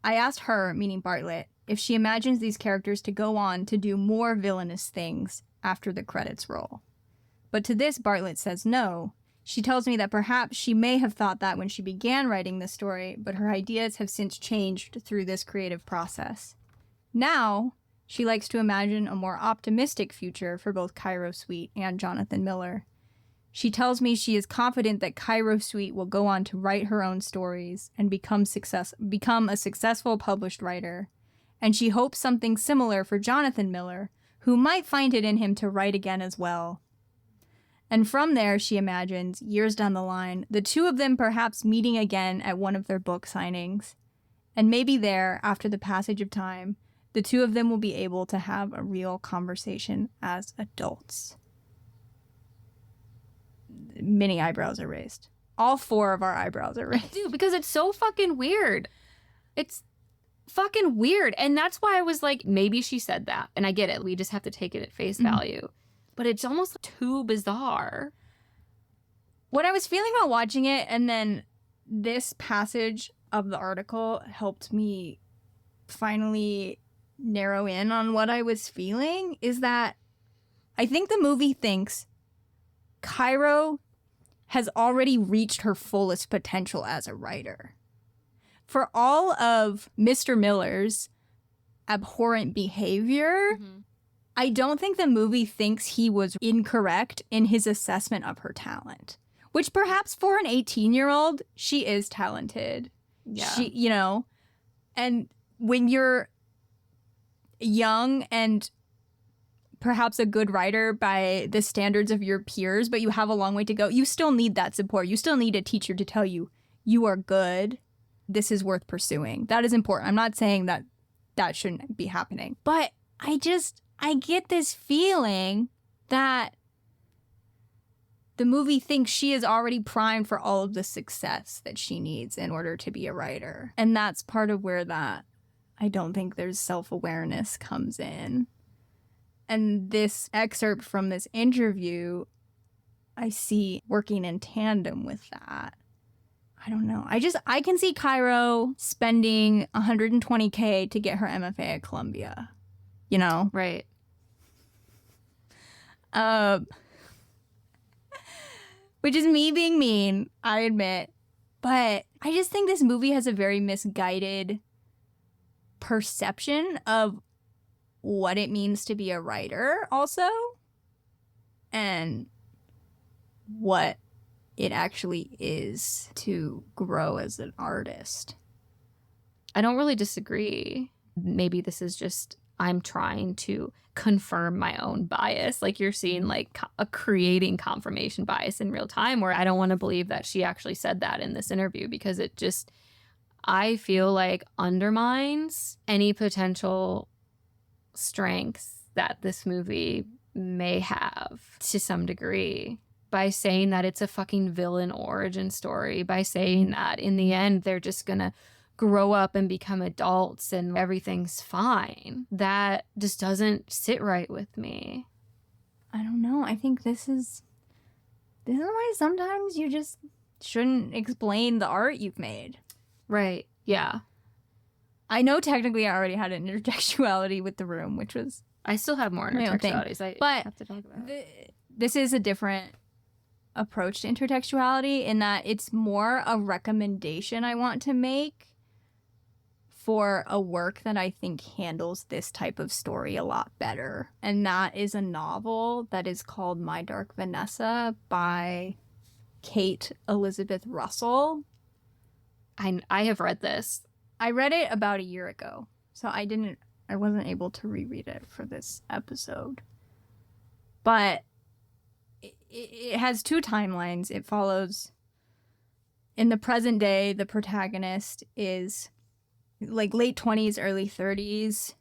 I asked her, meaning Bartlett, if she imagines these characters to go on to do more villainous things after the credits roll. But to this, Bartlett says no. She tells me that perhaps she may have thought that when she began writing the story, but her ideas have since changed through this creative process. Now, she likes to imagine a more optimistic future for both Cairo Sweet and Jonathan Miller. She tells me she is confident that Cairo Sweet will go on to write her own stories and become a successful published writer. And she hopes something similar for Jonathan Miller, who might find it in him to write again as well. And from there, she imagines, years down the line, the two of them perhaps meeting again at one of their book signings. And maybe there, after the passage of time, the two of them will be able to have a real conversation as adults. Many eyebrows are raised. All four of our eyebrows are raised. Dude, because it's so fucking weird. It's fucking weird. And that's why I was like, maybe she said that. And I get it. We just have to take it at face value. But it's almost too bizarre. What I was feeling about watching it, and then this passage of the article helped me finally narrow in on what I was feeling, is that I think the movie thinks Cairo has already reached her fullest potential as a writer. For all of Mr. Miller's abhorrent behavior, I don't think the movie thinks he was incorrect in his assessment of her talent. Which perhaps for an 18-year-old, she is talented. Yeah. She, and when you're young and perhaps a good writer by the standards of your peers, but you have a long way to go, you still need that support. You still need a teacher to tell you, you are good. This is worth pursuing. That is important. I'm not saying that that shouldn't be happening. But I get this feeling that the movie thinks she is already primed for all of the success that she needs in order to be a writer. And that's part of where that, I don't think there's self-awareness comes in. And this excerpt from this interview, I see working in tandem with that. I don't know. I can see Cairo spending $120K to get her MFA at Columbia. You know? Right. Which is me being mean, I admit. But I just think this movie has a very misguided perception of what it means to be a writer also. And what it actually is to grow as an artist. I don't really disagree. Maybe this is just I'm trying to confirm my own bias. Like you're seeing like a creating confirmation bias in real time where I don't want to believe that she actually said that in this interview because it just, I feel like undermines any potential strengths that this movie may have to some degree by saying that it's a fucking villain origin story, by saying that in the end they're just gonna grow up and become adults and everything's fine. That just doesn't sit right with me. I don't know. I think this is why sometimes you just shouldn't explain the art you've made. Right. Yeah. I know technically I already had an intertextuality with The Room, which was... I still have more intertextualities but have to talk about. This is a different approach to intertextuality in that it's more a recommendation I want to make for a work that I think handles this type of story a lot better. And that is a novel that is called My Dark Vanessa by Kate Elizabeth Russell. I have read this. I read it about a year ago, so I wasn't able to reread it for this episode. But it has two timelines. It follows in the present day, the protagonist is like late 20s, early 30s,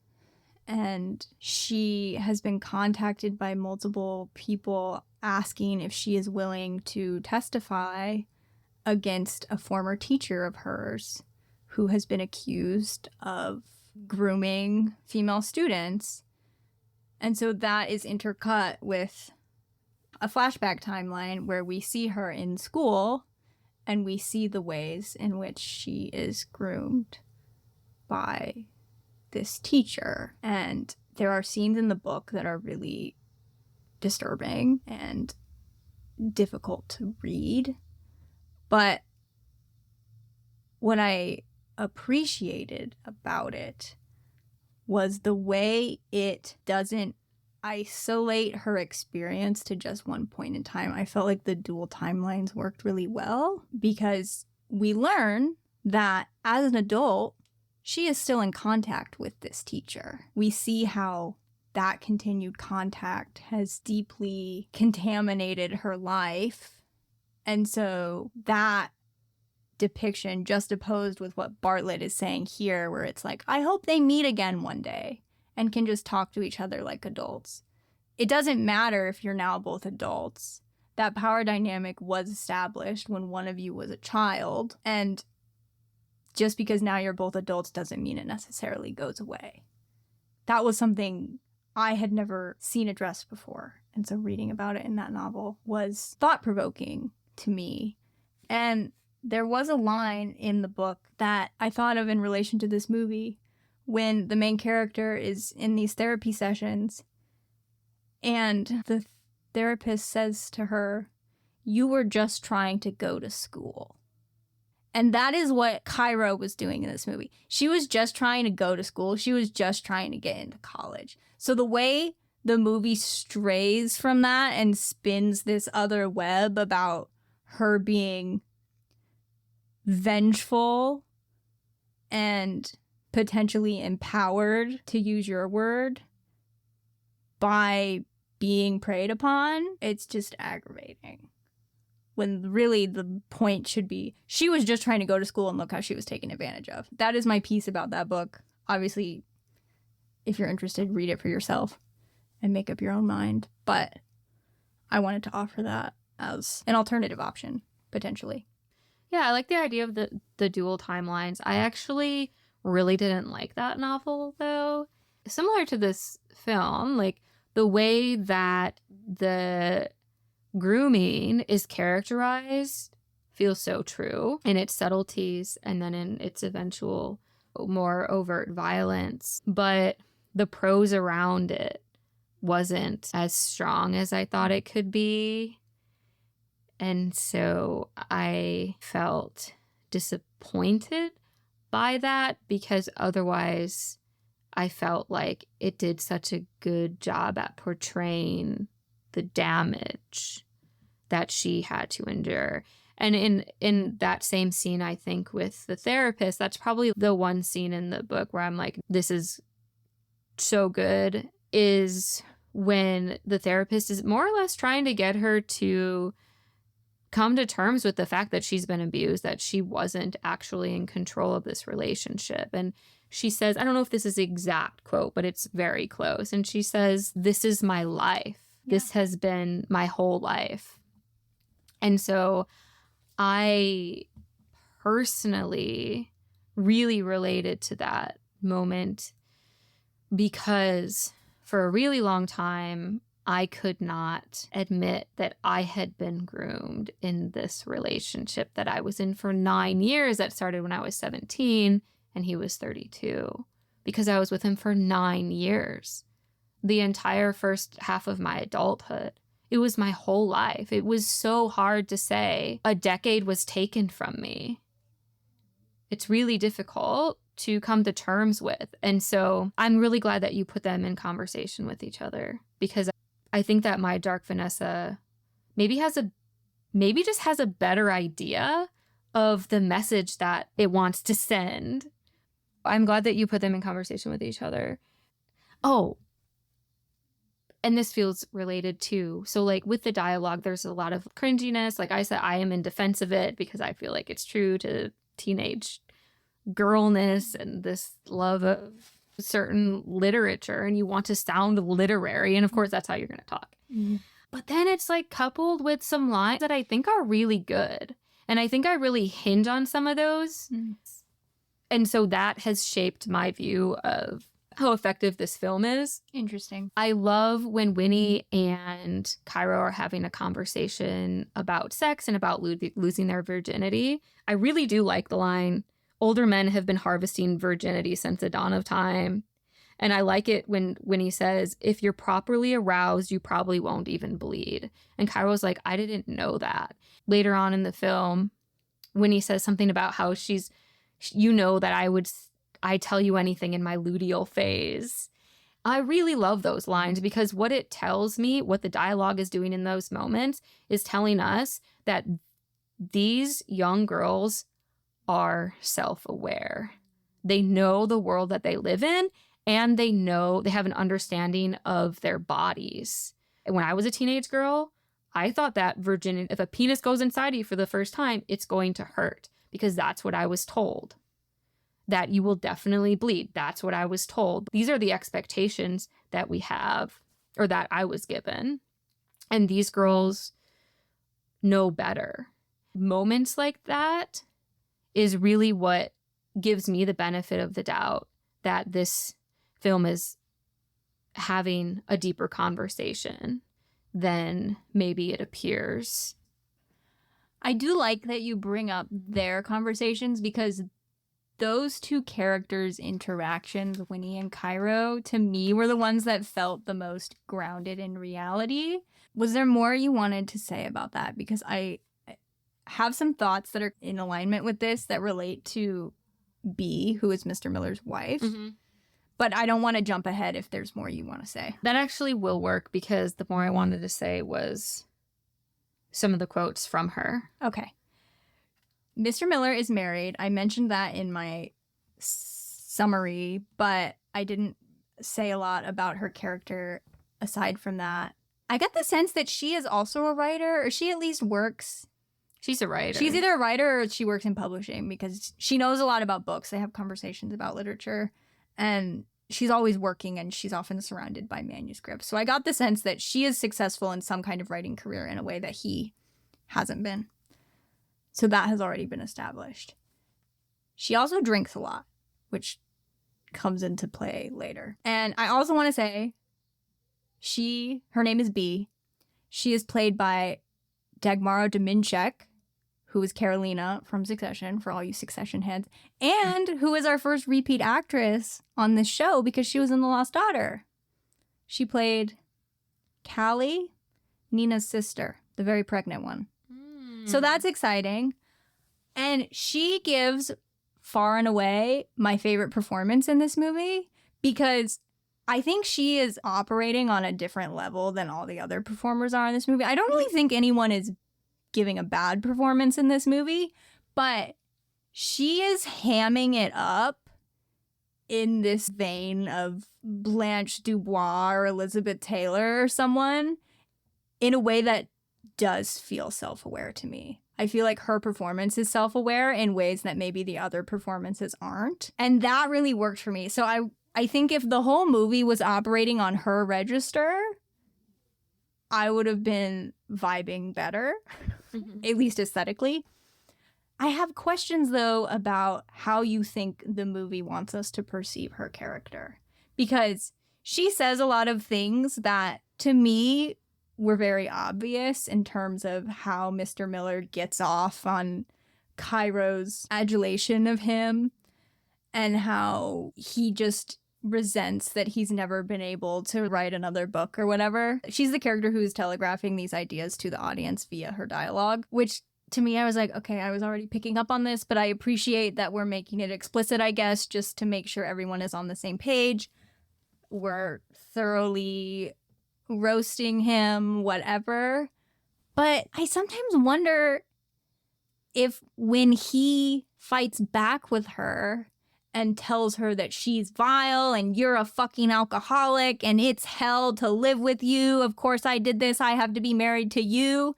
and she has been contacted by multiple people asking if she is willing to testify against a former teacher of hers who has been accused of grooming female students. And so that is intercut with a flashback timeline where we see her in school and we see the ways in which she is groomed by this teacher. And there are scenes in the book that are really disturbing and difficult to read. But what I appreciated about it was the way it doesn't isolate her experience to just one point in time. I felt like the dual timelines worked really well because we learn that as an adult, she is still in contact with this teacher. We see how that continued contact has deeply contaminated her life. And so that depiction juxtaposed with what Bartlett is saying here, where it's like, I hope they meet again one day and can just talk to each other like adults. It doesn't matter if you're now both adults. That power dynamic was established when one of you was a child, and just because now you're both adults doesn't mean it necessarily goes away. That was something I had never seen addressed before, and so reading about it in that novel was thought-provoking to me. And there was a line in the book that I thought of in relation to this movie when the main character is in these therapy sessions and the therapist says to her, "You were just trying to go to school." And that is what Cairo was doing in this movie. She was just trying to go to school. She was just trying to get into college. So the way the movie strays from that and spins this other web about her being vengeful and potentially empowered, to use your word, by being preyed upon, it's just aggravating. When really the point should be, she was just trying to go to school and look how she was taken advantage of. That is my piece about that book. Obviously, if you're interested, read it for yourself and make up your own mind. But I wanted to offer that as an alternative option, potentially. Yeah, I like the idea of the dual timelines. I actually really didn't like that novel, though. Similar to this film, like the way that the grooming is characterized feels so true in its subtleties and then in its eventual more overt violence. But the prose around it wasn't as strong as I thought it could be. And so I felt disappointed by that because otherwise I felt like it did such a good job at portraying the damage that she had to endure. And in that same scene, I think, with the therapist, that's probably the one scene in the book where I'm like, this is so good, is when the therapist is more or less trying to get her to come to terms with the fact that she's been abused, that she wasn't actually in control of this relationship. And she says, I don't know if this is the exact quote, but it's very close. And she says, this is my life. Yeah. This has been my whole life. And so I personally really related to that moment because for a really long time, I could not admit that I had been groomed in this relationship that I was in for 9 years. That started when I was 17 and he was 32 because I was with him for 9 years, the entire first half of my adulthood. It was my whole life. It was so hard to say a decade was taken from me. It's really difficult to come to terms with. And so I'm really glad that you put them in conversation with each other because I think that My Dark Vanessa maybe just has a better idea of the message that it wants to send. I'm glad that you put them in conversation with each other. Oh, and this feels related too. So like with the dialogue, there's a lot of cringiness. Like I said, I am in defense of it because I feel like it's true to teenage girlness and this love of certain literature, and you want to sound literary, and of course that's how you're going to talk. But then it's like coupled with some lines that I think are really good, and I think I really hinge on some of those. And so that has shaped my view of how effective this film is. Interesting. I love when Winnie and Cairo are having a conversation about sex and about losing their virginity. I really do like the line, older men have been harvesting virginity since the dawn of time. And I like it when he says, if you're properly aroused, you probably won't even bleed. And Cairo's like, I didn't know that. Later on in the film, when he says something about how that I tell you anything in my luteal phase. I really love those lines because what it tells me, what the dialogue is doing in those moments, is telling us that these young girls are self-aware. They know the world that they live in, and they have an understanding of their bodies. And when I was a teenage girl, I thought that virginity, if a penis goes inside you for the first time, it's going to hurt because that's what I was told. That you will definitely bleed. That's what I was told. These are the expectations that we have, or that I was given. And these girls know better. Moments like that is really what gives me the benefit of the doubt that this film is having a deeper conversation than maybe it appears. I do like that you bring up their conversations because those two characters' interactions, Winnie and Cairo, to me were the ones that felt the most grounded in reality. Was there more you wanted to say about that? Because I have some thoughts that are in alignment with this that relate to B, who is Mr. Miller's wife. Mm-hmm. But I don't want to jump ahead if there's more you want to say. That actually will work because the more I wanted to say was some of the quotes from her. Okay. Mr. Miller is married. I mentioned that in my summary, but I didn't say a lot about her character aside from that. I get the sense that she is also a writer, or she at least works. She's a writer. She's either a writer or she works in publishing because she knows a lot about books. They have conversations about literature, and she's always working, and she's often surrounded by manuscripts. So I got the sense that she is successful in some kind of writing career in a way that he hasn't been. So that has already been established. She also drinks a lot, which comes into play later. And I also want to say, her name is B. She is played by Dagmara Dominczek, who is Carolina from Succession, for all you Succession heads, and who is our first repeat actress on this show because she was in The Lost Daughter. She played Callie, Nina's sister, the very pregnant one. So that's exciting. And she gives far and away my favorite performance in this movie because I think she is operating on a different level than all the other performers are in this movie. I don't really think anyone is giving a bad performance in this movie, but she is hamming it up in this vein of Blanche Dubois or Elizabeth Taylor or someone in a way that does feel self-aware to me. I feel like her performance is self-aware in ways that maybe the other performances aren't. And that really worked for me. So I think if the whole movie was operating on her register, I would have been vibing better, at least aesthetically. I have questions, though, about how you think the movie wants us to perceive her character. Because she says a lot of things that, to me, were very obvious in terms of how Mr. Miller gets off on Cairo's adulation of him and how he just resents that he's never been able to write another book or whatever. She's the character who is telegraphing these ideas to the audience via her dialogue, which to me, I was like, okay, I was already picking up on this, but I appreciate that we're making it explicit, I guess, just to make sure everyone is on the same page. We're thoroughly roasting him, whatever. But I sometimes wonder if when he fights back with her and tells her that she's vile and you're a fucking alcoholic and it's hell to live with you. Of course I did this. I have to be married to you.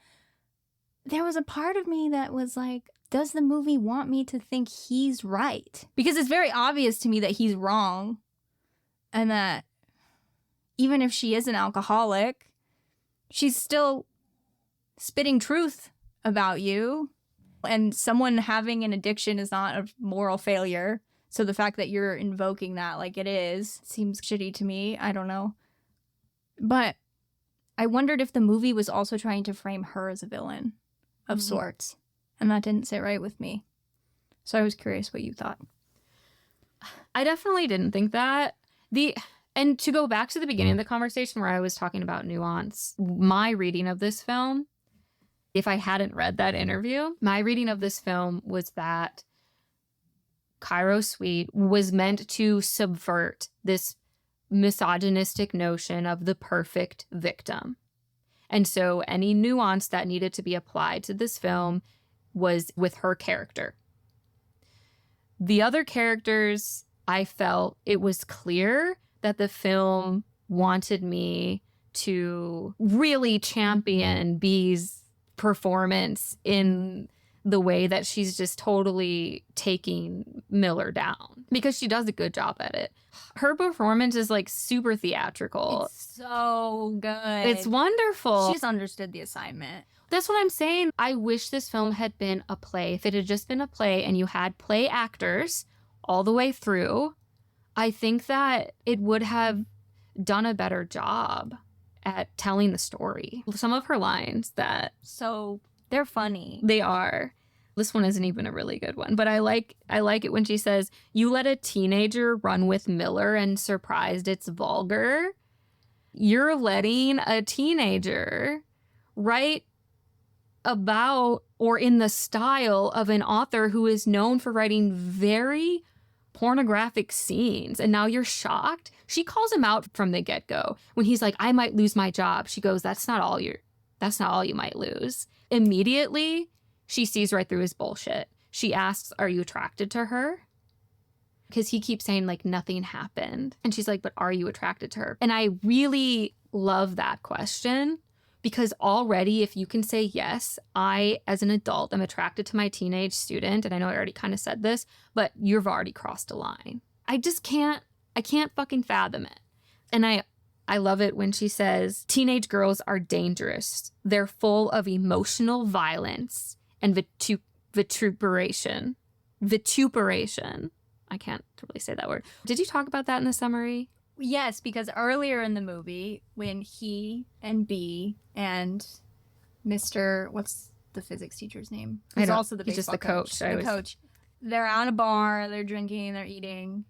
There was a part of me that was like, does the movie want me to think he's right? Because it's very obvious to me that he's wrong and that even if she is an alcoholic, she's still spitting truth about you. And someone having an addiction is not a moral failure. So the fact that you're invoking that like it is seems shitty to me. I don't know. But I wondered if the movie was also trying to frame her as a villain of sorts. And that didn't sit right with me. So I was curious what you thought. I definitely didn't think that. And to go back to the beginning of the conversation where I was talking about nuance, my reading of this film, if I hadn't read that interview, my reading of this film was that Cairo Suite was meant to subvert this misogynistic notion of the perfect victim. And so any nuance that needed to be applied to this film was with her character. The other characters, I felt it was clear that the film wanted me to really champion B's performance in the way that she's just totally taking Miller down because she does a good job at it. Her performance is like super theatrical. It's so good. It's wonderful. She's understood the assignment. That's what I'm saying. I wish this film had been a play. If it had just been a play and you had play actors all the way through, I think that it would have done a better job at telling the story. Some of her lines that... So they're funny. They are. This one isn't even a really good one, but I like it when she says, "You let a teenager run with Miller and surprised it's vulgar." You're letting a teenager write about or in the style of an author who is known for writing very pornographic scenes, and now you're shocked. She calls him out from the get-go when he's like, "I might lose my job." She goes, that's not all you might lose. Immediately, she sees right through his bullshit. She asks, "Are you attracted to her?" Because he keeps saying like nothing happened. And she's like, "But are you attracted to her?" And I really love that question because already if you can say, yes, I as an adult am attracted to my teenage student, and I know I already kind of said this, but you've already crossed a line. I can't fucking fathom it. And I I love it when she says, teenage girls are dangerous. They're full of emotional violence and vituperation. Vituperation. I can't really say that word. Did you talk about that in the summary? Yes, because earlier in the movie, when he and B and Mr. What's the physics teacher's name? He's also the he's just baseball the coach. The coach. They're at a bar, they're drinking, they're eating,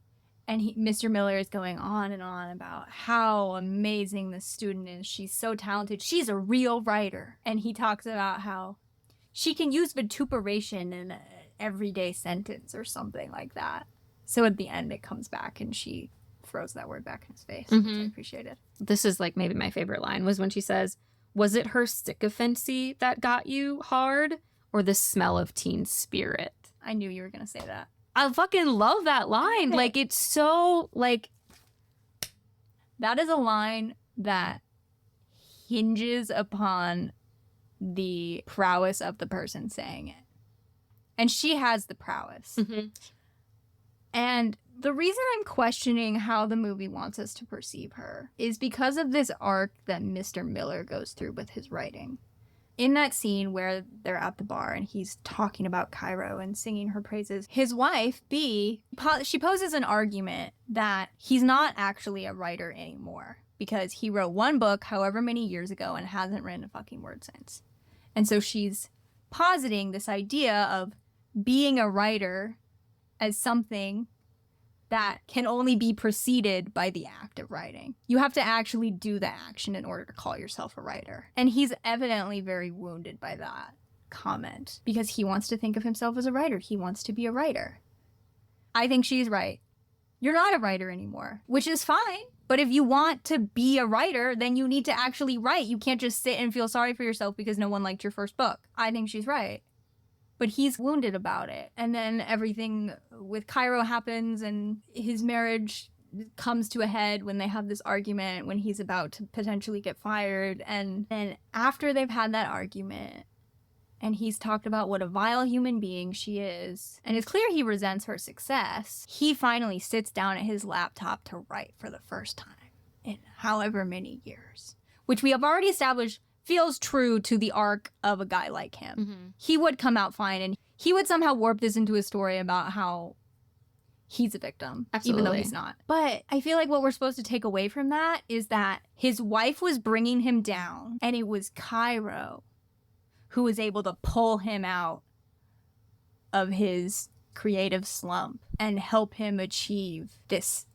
and Mr. Miller is going on and on about how amazing this student is. She's so talented. She's a real writer. And he talks about how she can use vituperation in an everyday sentence or something like that. So at the end, it comes back and she throws that word back in his face, which I appreciated. This is like maybe my favorite line was when she says, was it her sycophancy that got you hard or the smell of teen spirit? I knew you were going to say that. I fucking love that line. Like, it's so, like... That is a line that hinges upon the prowess of the person saying it. And she has the prowess. Mm-hmm. And the reason I'm questioning how the movie wants us to perceive her is because of this arc that Mr. Miller goes through with his writing. In that scene where they're at the bar and he's talking about Cairo and singing her praises, his wife, B, she poses an argument that he's not actually a writer anymore because he wrote one book however many years ago and hasn't written a fucking word since. And so she's positing this idea of being a writer as something that can only be preceded by the act of writing. You have to actually do the action in order to call yourself a writer. And he's evidently very wounded by that comment because he wants to think of himself as a writer. He wants to be a writer. I think she's right. You're not a writer anymore, which is fine. But if you want to be a writer, then you need to actually write. You can't just sit and feel sorry for yourself because no one liked your first book. I think she's right. But he's wounded about it. And then everything with Cairo happens and his marriage comes to a head when they have this argument when he's about to potentially get fired. And then after they've had that argument and he's talked about what a vile human being she is, and it's clear he resents her success, he finally sits down at his laptop to write for the first time in however many years, which we have already established feels true to the arc of a guy like him. Mm-hmm. He would come out fine and he would somehow warp this into a story about how he's a victim, Absolutely. Even though he's not. But I feel like what we're supposed to take away from that is that his wife was bringing him down and it was Cairo who was able to pull him out of his creative slump and help him achieve this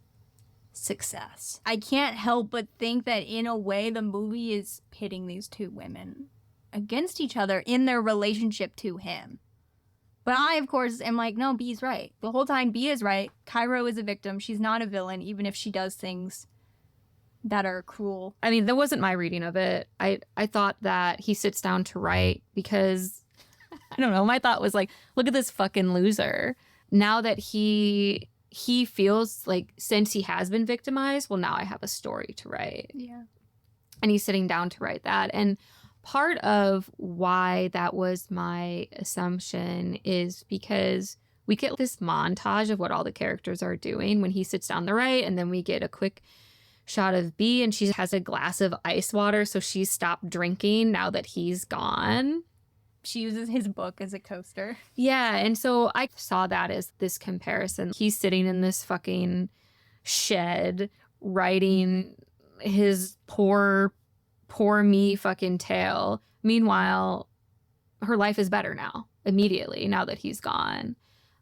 success. I can't help but think that in a way the movie is pitting these two women against each other in their relationship to him. But I, of course, am like, no, B's right. The whole time B is right. Cairo is a victim. She's not a villain, even if she does things that are cruel. I mean, that wasn't my reading of it. I thought that he sits down to write because, I don't know, my thought was like, look at this fucking loser. Now that he feels like since he has been victimized, well, now I have a story to write. Yeah. And he's sitting down to write that. And part of why that was my assumption is because we get this montage of what all the characters are doing when he sits down to write. And then we get a quick shot of B and she has a glass of ice water. So she's stopped drinking now that he's gone. She uses his book as a coaster. Yeah, and so I saw that as this comparison. He's sitting in this fucking shed writing his poor me fucking tale. Meanwhile, her life is better now, immediately, now that he's gone.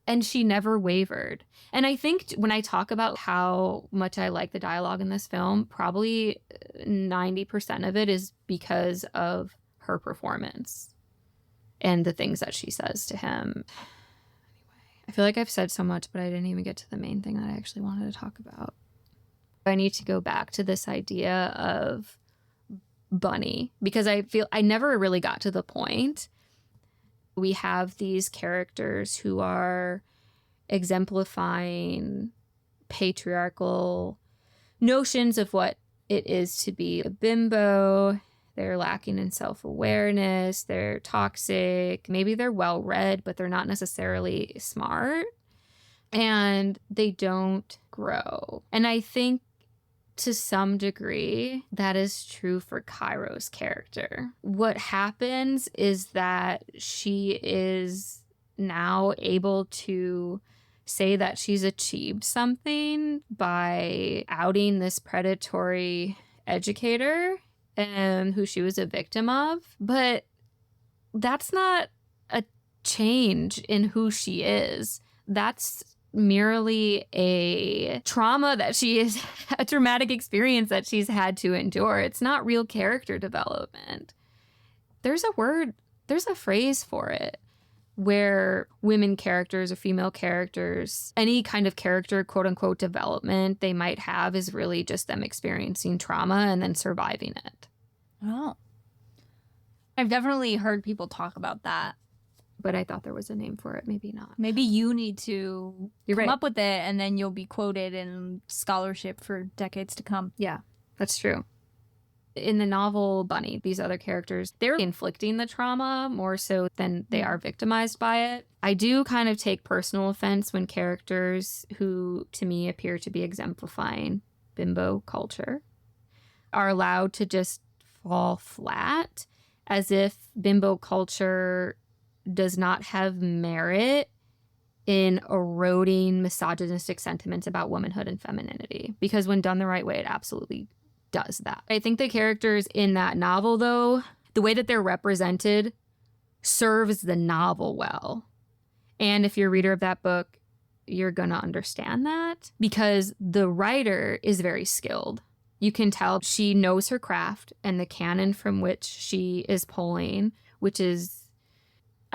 And she never wavered. And I think when I talk about how much I like the dialogue in this film, probably 90% of it is because of her performance and the things that she says to him. Anyway, I feel like I've said so much, but I didn't even get to the main thing that I actually wanted to talk about. I need to go back to this idea of Bunny, because I feel I never really got to the point. We have these characters who are exemplifying patriarchal notions of what it is to be a bimbo. They're lacking in self-awareness. They're toxic. Maybe they're well-read, but they're not necessarily smart. And they don't grow. And I think to some degree, that is true for Cairo's character. What happens is that she is now able to say that she's achieved something by outing this predatory educator who she was a victim of. But that's not a change in who she is. That's merely a trauma that she is, a traumatic experience that she's had to endure. It's not real character development. There's a phrase for it where women characters or female characters, any kind of character, quote unquote, development they might have is really just them experiencing trauma and then surviving it. Oh. I've definitely heard people talk about that. But I thought there was a name for it. Maybe not. Maybe you need to You're come right. up with it, and then you'll be quoted in scholarship for decades to come. Yeah, that's true. In the novel Bunny, these other characters, they're inflicting the trauma more so than they are victimized by it. I do kind of take personal offense when characters who, to me, appear to be exemplifying bimbo culture are allowed to just fall flat, as if bimbo culture does not have merit in eroding misogynistic sentiments about womanhood and femininity. Because when done the right way, it absolutely does that. I think the characters in that novel, though, the way that they're represented serves the novel well. And if you're a reader of that book, you're going to understand that because the writer is very skilled. You can tell she knows her craft and the canon from which she is pulling, which is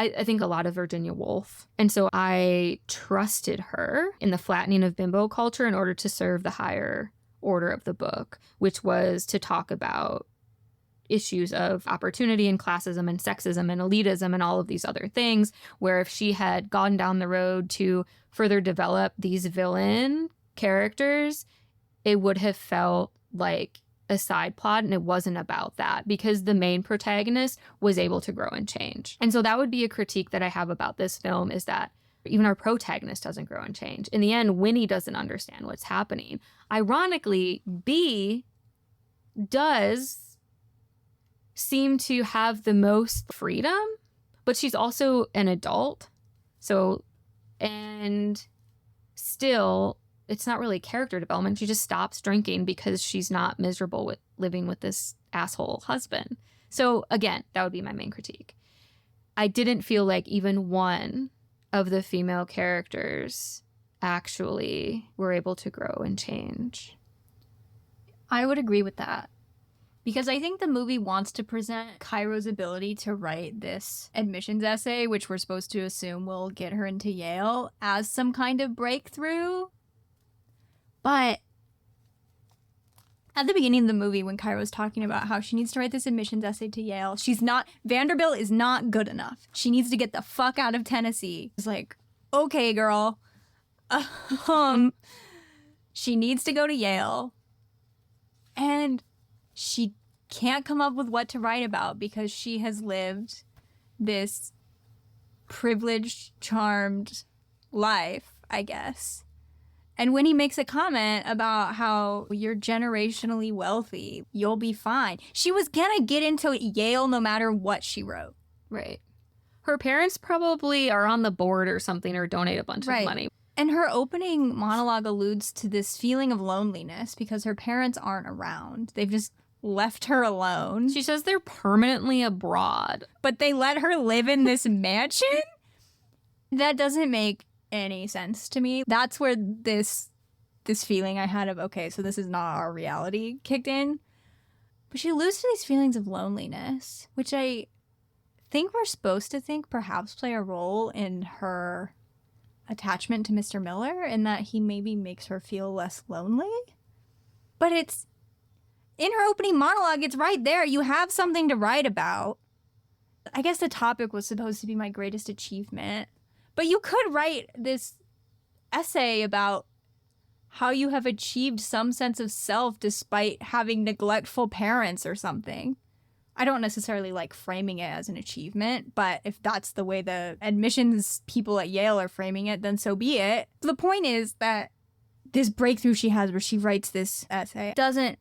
I think a lot of Virginia Woolf. And so I trusted her in the flattening of bimbo culture in order to serve the higher order of the book, which was to talk about issues of opportunity and classism and sexism and elitism and all of these other things, where if she had gone down the road to further develop these villain characters, it would have felt like a side plot, and it wasn't about that because the main protagonist was able to grow and change. And so that would be a critique that I have about this film, is that even our protagonist doesn't grow and change. In the end, Winnie doesn't understand what's happening. Ironically, Bee does seem to have the most freedom, but she's also an adult. So, and still, it's not really character development. She just stops drinking because she's not miserable with living with this asshole husband. So again, that would be my main critique. I didn't feel like even one of the female characters actually were able to grow and change. I would agree with that. Because I think the movie wants to present Cairo's ability to write this admissions essay, which we're supposed to assume will get her into Yale, as some kind of breakthrough. But at the beginning of the movie, when Cairo's talking about how she needs to write this admissions essay to Yale, Vanderbilt is not good enough. She needs to get the fuck out of Tennessee. It's like, okay, girl. She needs to go to Yale. And she can't come up with what to write about because she has lived this privileged, charmed life, I guess. And when he makes a comment about how you're generationally wealthy, you'll be fine. She was gonna get into Yale no matter what she wrote. Right. Her parents probably are on the board or something or donate a bunch of money. And her opening monologue alludes to this feeling of loneliness because her parents aren't around. They've just left her alone. She says they're permanently abroad. But they let her live in this mansion? That doesn't make any sense to me. That's where this feeling I had of, okay, so this is not our reality kicked in. But she alludes to these feelings of loneliness, which I think we're supposed to think perhaps play a role in her attachment to Mr. Miller, in that he maybe makes her feel less lonely. But it's in her opening monologue, it's right there. You have something to write about. I guess the topic was supposed to be my greatest achievement. But you could write this essay about how you have achieved some sense of self despite having neglectful parents or something. I don't necessarily like framing it as an achievement, but if that's the way the admissions people at Yale are framing it, then so be it. The point is that this breakthrough she has where she writes this essay doesn't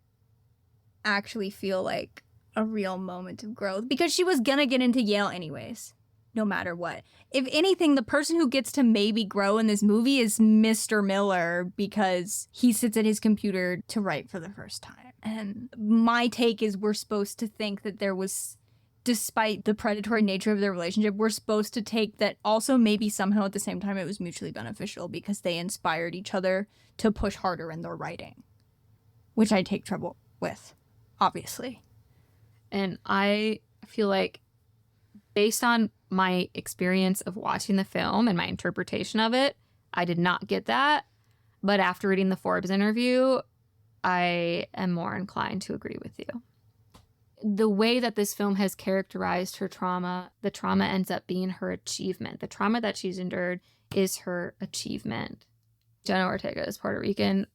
actually feel like a real moment of growth because she was gonna get into Yale anyways, no matter what. If anything, the person who gets to maybe grow in this movie is Mr. Miller because he sits at his computer to write for the first time. And my take is we're supposed to think that there was, despite the predatory nature of their relationship, we're supposed to take that also maybe somehow at the same time it was mutually beneficial because they inspired each other to push harder in their writing, which I take trouble with, obviously. And I feel like based on my experience of watching the film and my interpretation of it, I did not get that. But after reading the Forbes interview, I am more inclined to agree with you. The way that this film has characterized her trauma, the trauma ends up being her achievement. The trauma that she's endured is her achievement. Jenna Ortega is Puerto Rican.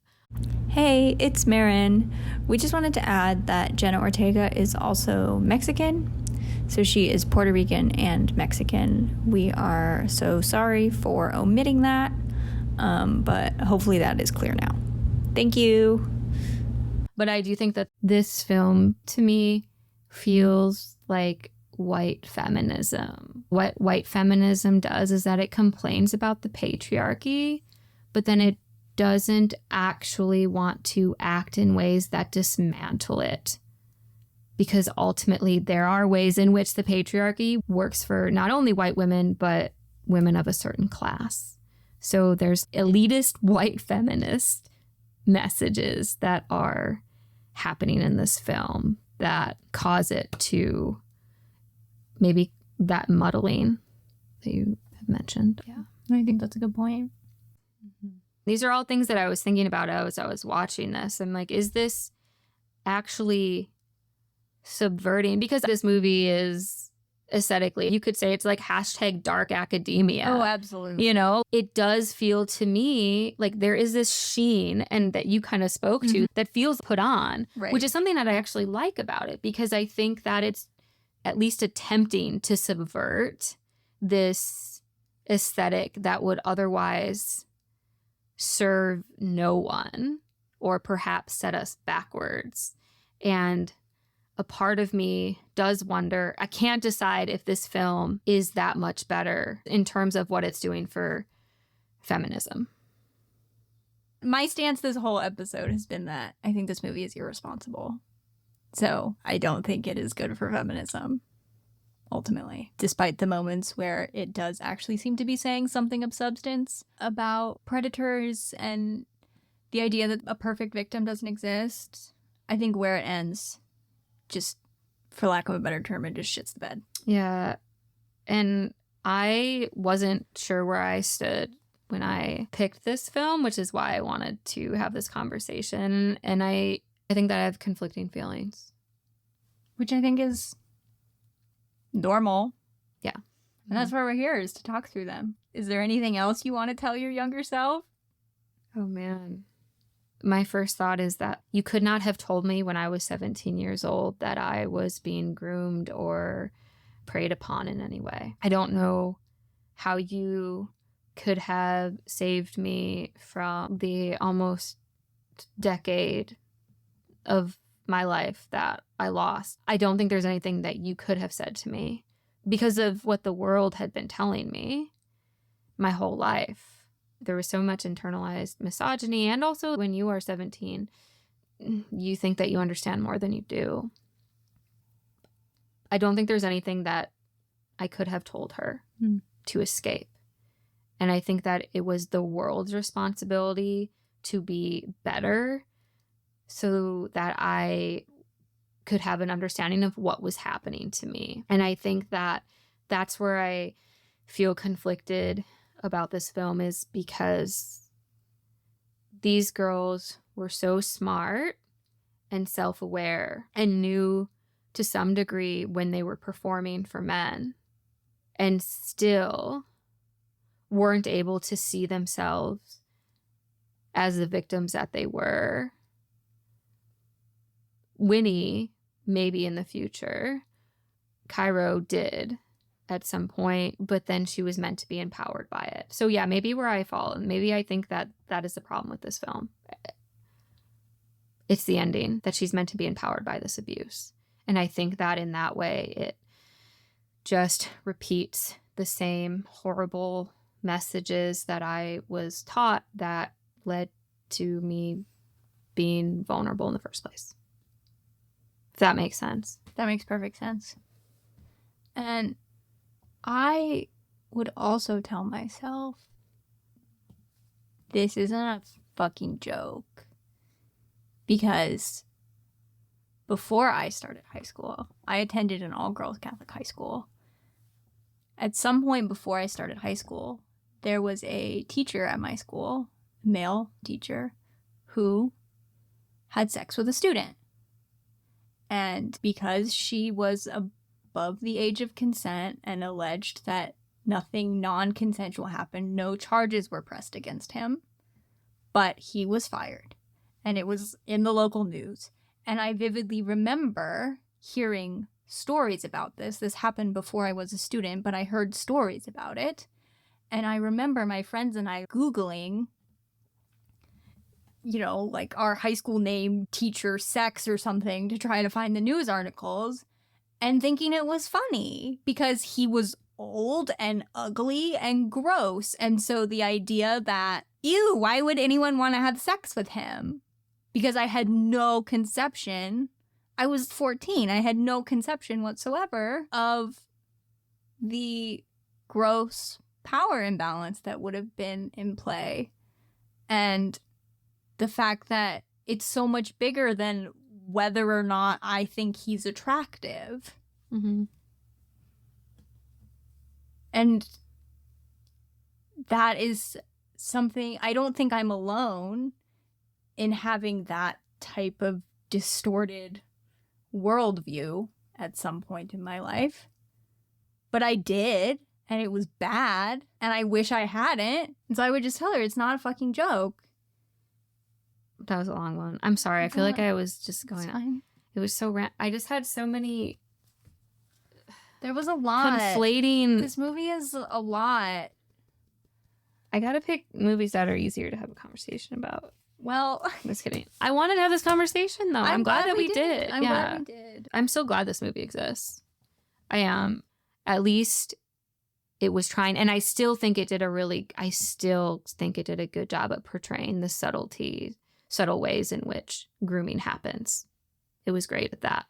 Hey, it's Marin. We just wanted to add that Jenna Ortega is also Mexican. So she is Puerto Rican and Mexican. We are so sorry for omitting that, but hopefully that is clear now. Thank you. But I do think that this film, to me, feels like white feminism. What white feminism does is that it complains about the patriarchy, but then it doesn't actually want to act in ways that dismantle it. Because ultimately there are ways in which the patriarchy works for not only white women, but women of a certain class. So there's elitist white feminist messages that are happening in this film that cause it to maybe that muddling that you have mentioned. Yeah, I think that's a good point. Mm-hmm. These are all things that I was thinking about as I was watching this. I'm like, is this actually subverting? Because this movie is aesthetically, you could say it's like hashtag dark academia. Oh, absolutely. You know, it does feel to me like there is this sheen, and that you kind of spoke to, that feels put on, right, which is something that I actually like about it, because I think that it's at least attempting to subvert this aesthetic that would otherwise serve no one or perhaps set us backwards. And a part of me does wonder, I can't decide if this film is that much better in terms of what it's doing for feminism. My stance this whole episode has been that I think this movie is irresponsible. So I don't think it is good for feminism, ultimately, despite the moments where it does actually seem to be saying something of substance about predators and the idea that a perfect victim doesn't exist. I think where it ends, just for lack of a better term, it just shits the bed. Yeah. And I wasn't sure where I stood when I picked this film, which is why I wanted to have this conversation. And I think that I have conflicting feelings. Which I think is normal. Yeah. And that's why we're here, is to talk through them. Is there anything else you want to tell your younger self? Oh, man. My first thought is that you could not have told me when I was 17 years old that I was being groomed or preyed upon in any way. I don't know how you could have saved me from the almost decade of my life that I lost. I don't think there's anything that you could have said to me because of what the world had been telling me my whole life. There was so much internalized misogyny, and also when you are 17, you think that you understand more than you do. I don't think there's anything that I could have told her to escape. And I think that it was the world's responsibility to be better so that I could have an understanding of what was happening to me. And I think that that's where I feel conflicted about this film, is because these girls were so smart and self-aware and knew to some degree when they were performing for men, and still weren't able to see themselves as the victims that they were. Winnie, maybe in the future. Cairo did at some point, but then she was meant to be empowered by it. So yeah, maybe where I fall, maybe I think that that is the problem with this film. It's the ending, that she's meant to be empowered by this abuse. And I think that in that way, it just repeats the same horrible messages that I was taught that led to me being vulnerable in the first place. If that makes sense. That makes perfect sense. And I would also tell myself, this isn't a fucking joke. Because before I started high school, I attended an all-girls Catholic high school. At some point before I started high school, there was a teacher at my school, a male teacher, who had sex with a student. And because she was above the age of consent and alleged that nothing non-consensual happened, no charges were pressed against him, but he was fired. And it was in the local news. And I vividly remember hearing stories about this. This happened before I was a student, but I heard stories about it. And I remember my friends and I Googling, you know, like our high school name, teacher, sex or something to try to find the news articles and thinking it was funny because he was old and ugly and gross. And so the idea that, ew, why would anyone want to have sex with him? Because I had no conception. I was 14. I had no conception whatsoever of the gross power imbalance that would have been in play. And the fact that it's so much bigger than whether or not I think he's attractive. Mm-hmm. And that is something, I don't think I'm alone in having that type of distorted worldview at some point in my life. But I did, and it was bad, and I wish I hadn't. And so I would just tell her, it's not a fucking joke. That was a long one. I'm sorry. I feel like I was just going on. It was so I just had so many. There was a lot. Conflating. This movie is a lot. I gotta pick movies that are easier to have a conversation about. Well, I'm just kidding. I wanted to have this conversation, though. I'm glad that we did. I'm glad we did. I'm so glad this movie exists. I am. At least it was trying. And I still think it did a good job at portraying the subtle ways in which grooming happens. It was great at that.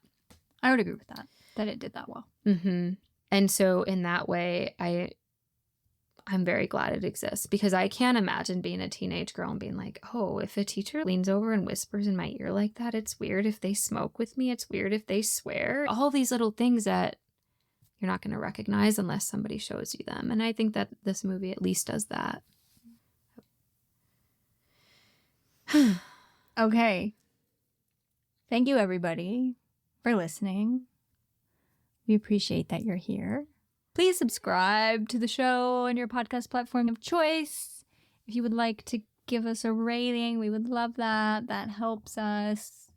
I would agree with that it did that well. Mm-hmm. And so in that way, I'm very glad it exists because I can't imagine being a teenage girl and being like, oh, if a teacher leans over and whispers in my ear like that, it's weird if they smoke with me. It's weird if they swear. All these little things that you're not going to recognize unless somebody shows you them. And I think that this movie at least does that. Okay. Thank you, everybody, for listening. We appreciate that you're here. Please subscribe to the show on your podcast platform of choice. If you would like to give us a rating, we would love that. That helps us.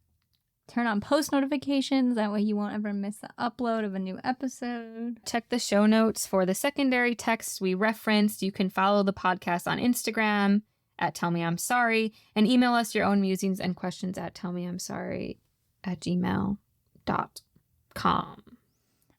Turn on post notifications. That way you won't ever miss the upload of a new episode. Check the show notes for the secondary texts we referenced. You can follow the podcast on Instagram at Tell Me I'm Sorry and email us your own musings and questions at tellmeimsorry@gmail.com.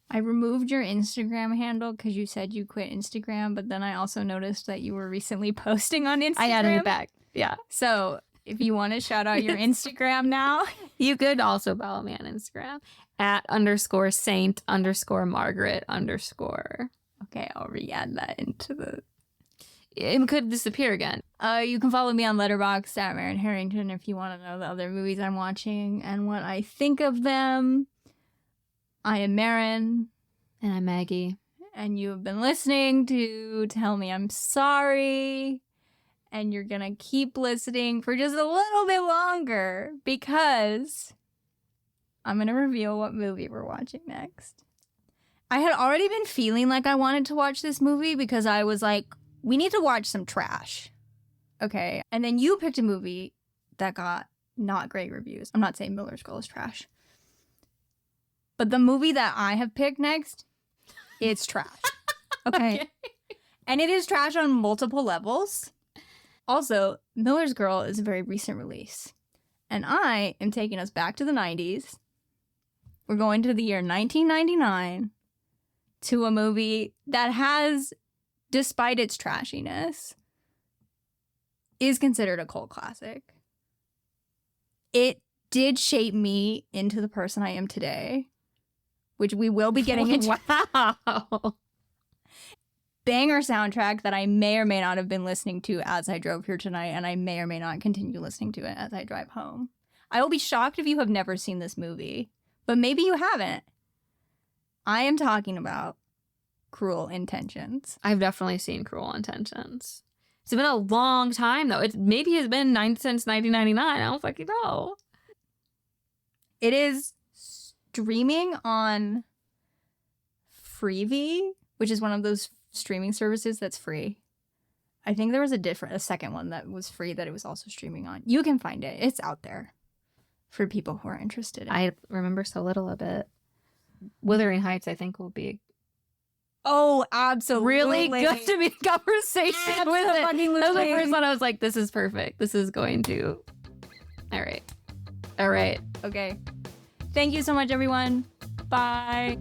I removed your Instagram handle because you said you quit Instagram, but then I also noticed that you were recently posting on Instagram. I added it back. Yeah. So if you want to shout out your Instagram now. You could also follow me on Instagram @_Saint_Margaret_. Okay, I'll re-add that into the... It could disappear again. You can follow me on Letterboxd @Marin Harrington if you want to know the other movies I'm watching and what I think of them. I am Marin. And I'm Maggie. And you have been listening to Tell Me I'm Sorry. And you're going to keep listening for just a little bit longer because I'm going to reveal what movie we're watching next. I had already been feeling like I wanted to watch this movie because I was like, we need to watch some trash. Okay. And then you picked a movie that got not great reviews. I'm not saying Miller's Girl is trash. But the movie that I have picked next, it's trash. Okay. And it is trash on multiple levels. Also, Miller's Girl is a very recent release. And I am taking us back to the 90s. We're going to the year 1999 to a movie that has, despite its trashiness, is considered a cult classic. It did shape me into the person I am today, which we will be getting into. Wow. Banger soundtrack that I may or may not have been listening to as I drove here tonight, and I may or may not continue listening to it as I drive home. I will be shocked if you have never seen this movie, but maybe you haven't. I am talking about Cruel Intentions. I've definitely seen Cruel Intentions. It's been a long time, though. Maybe it's been since 1999. I don't fucking know. It is streaming on Freevee, which is one of those streaming services that's free. I think there was a second one that was free that it was also streaming on. You can find it. It's out there for people who are interested. I remember so little of it. Wuthering Heights, I think, will be oh, absolutely really good to be conversation with it. That was the first one I was like, this is perfect. This is going to... All right. Okay. Thank you so much, everyone. Bye.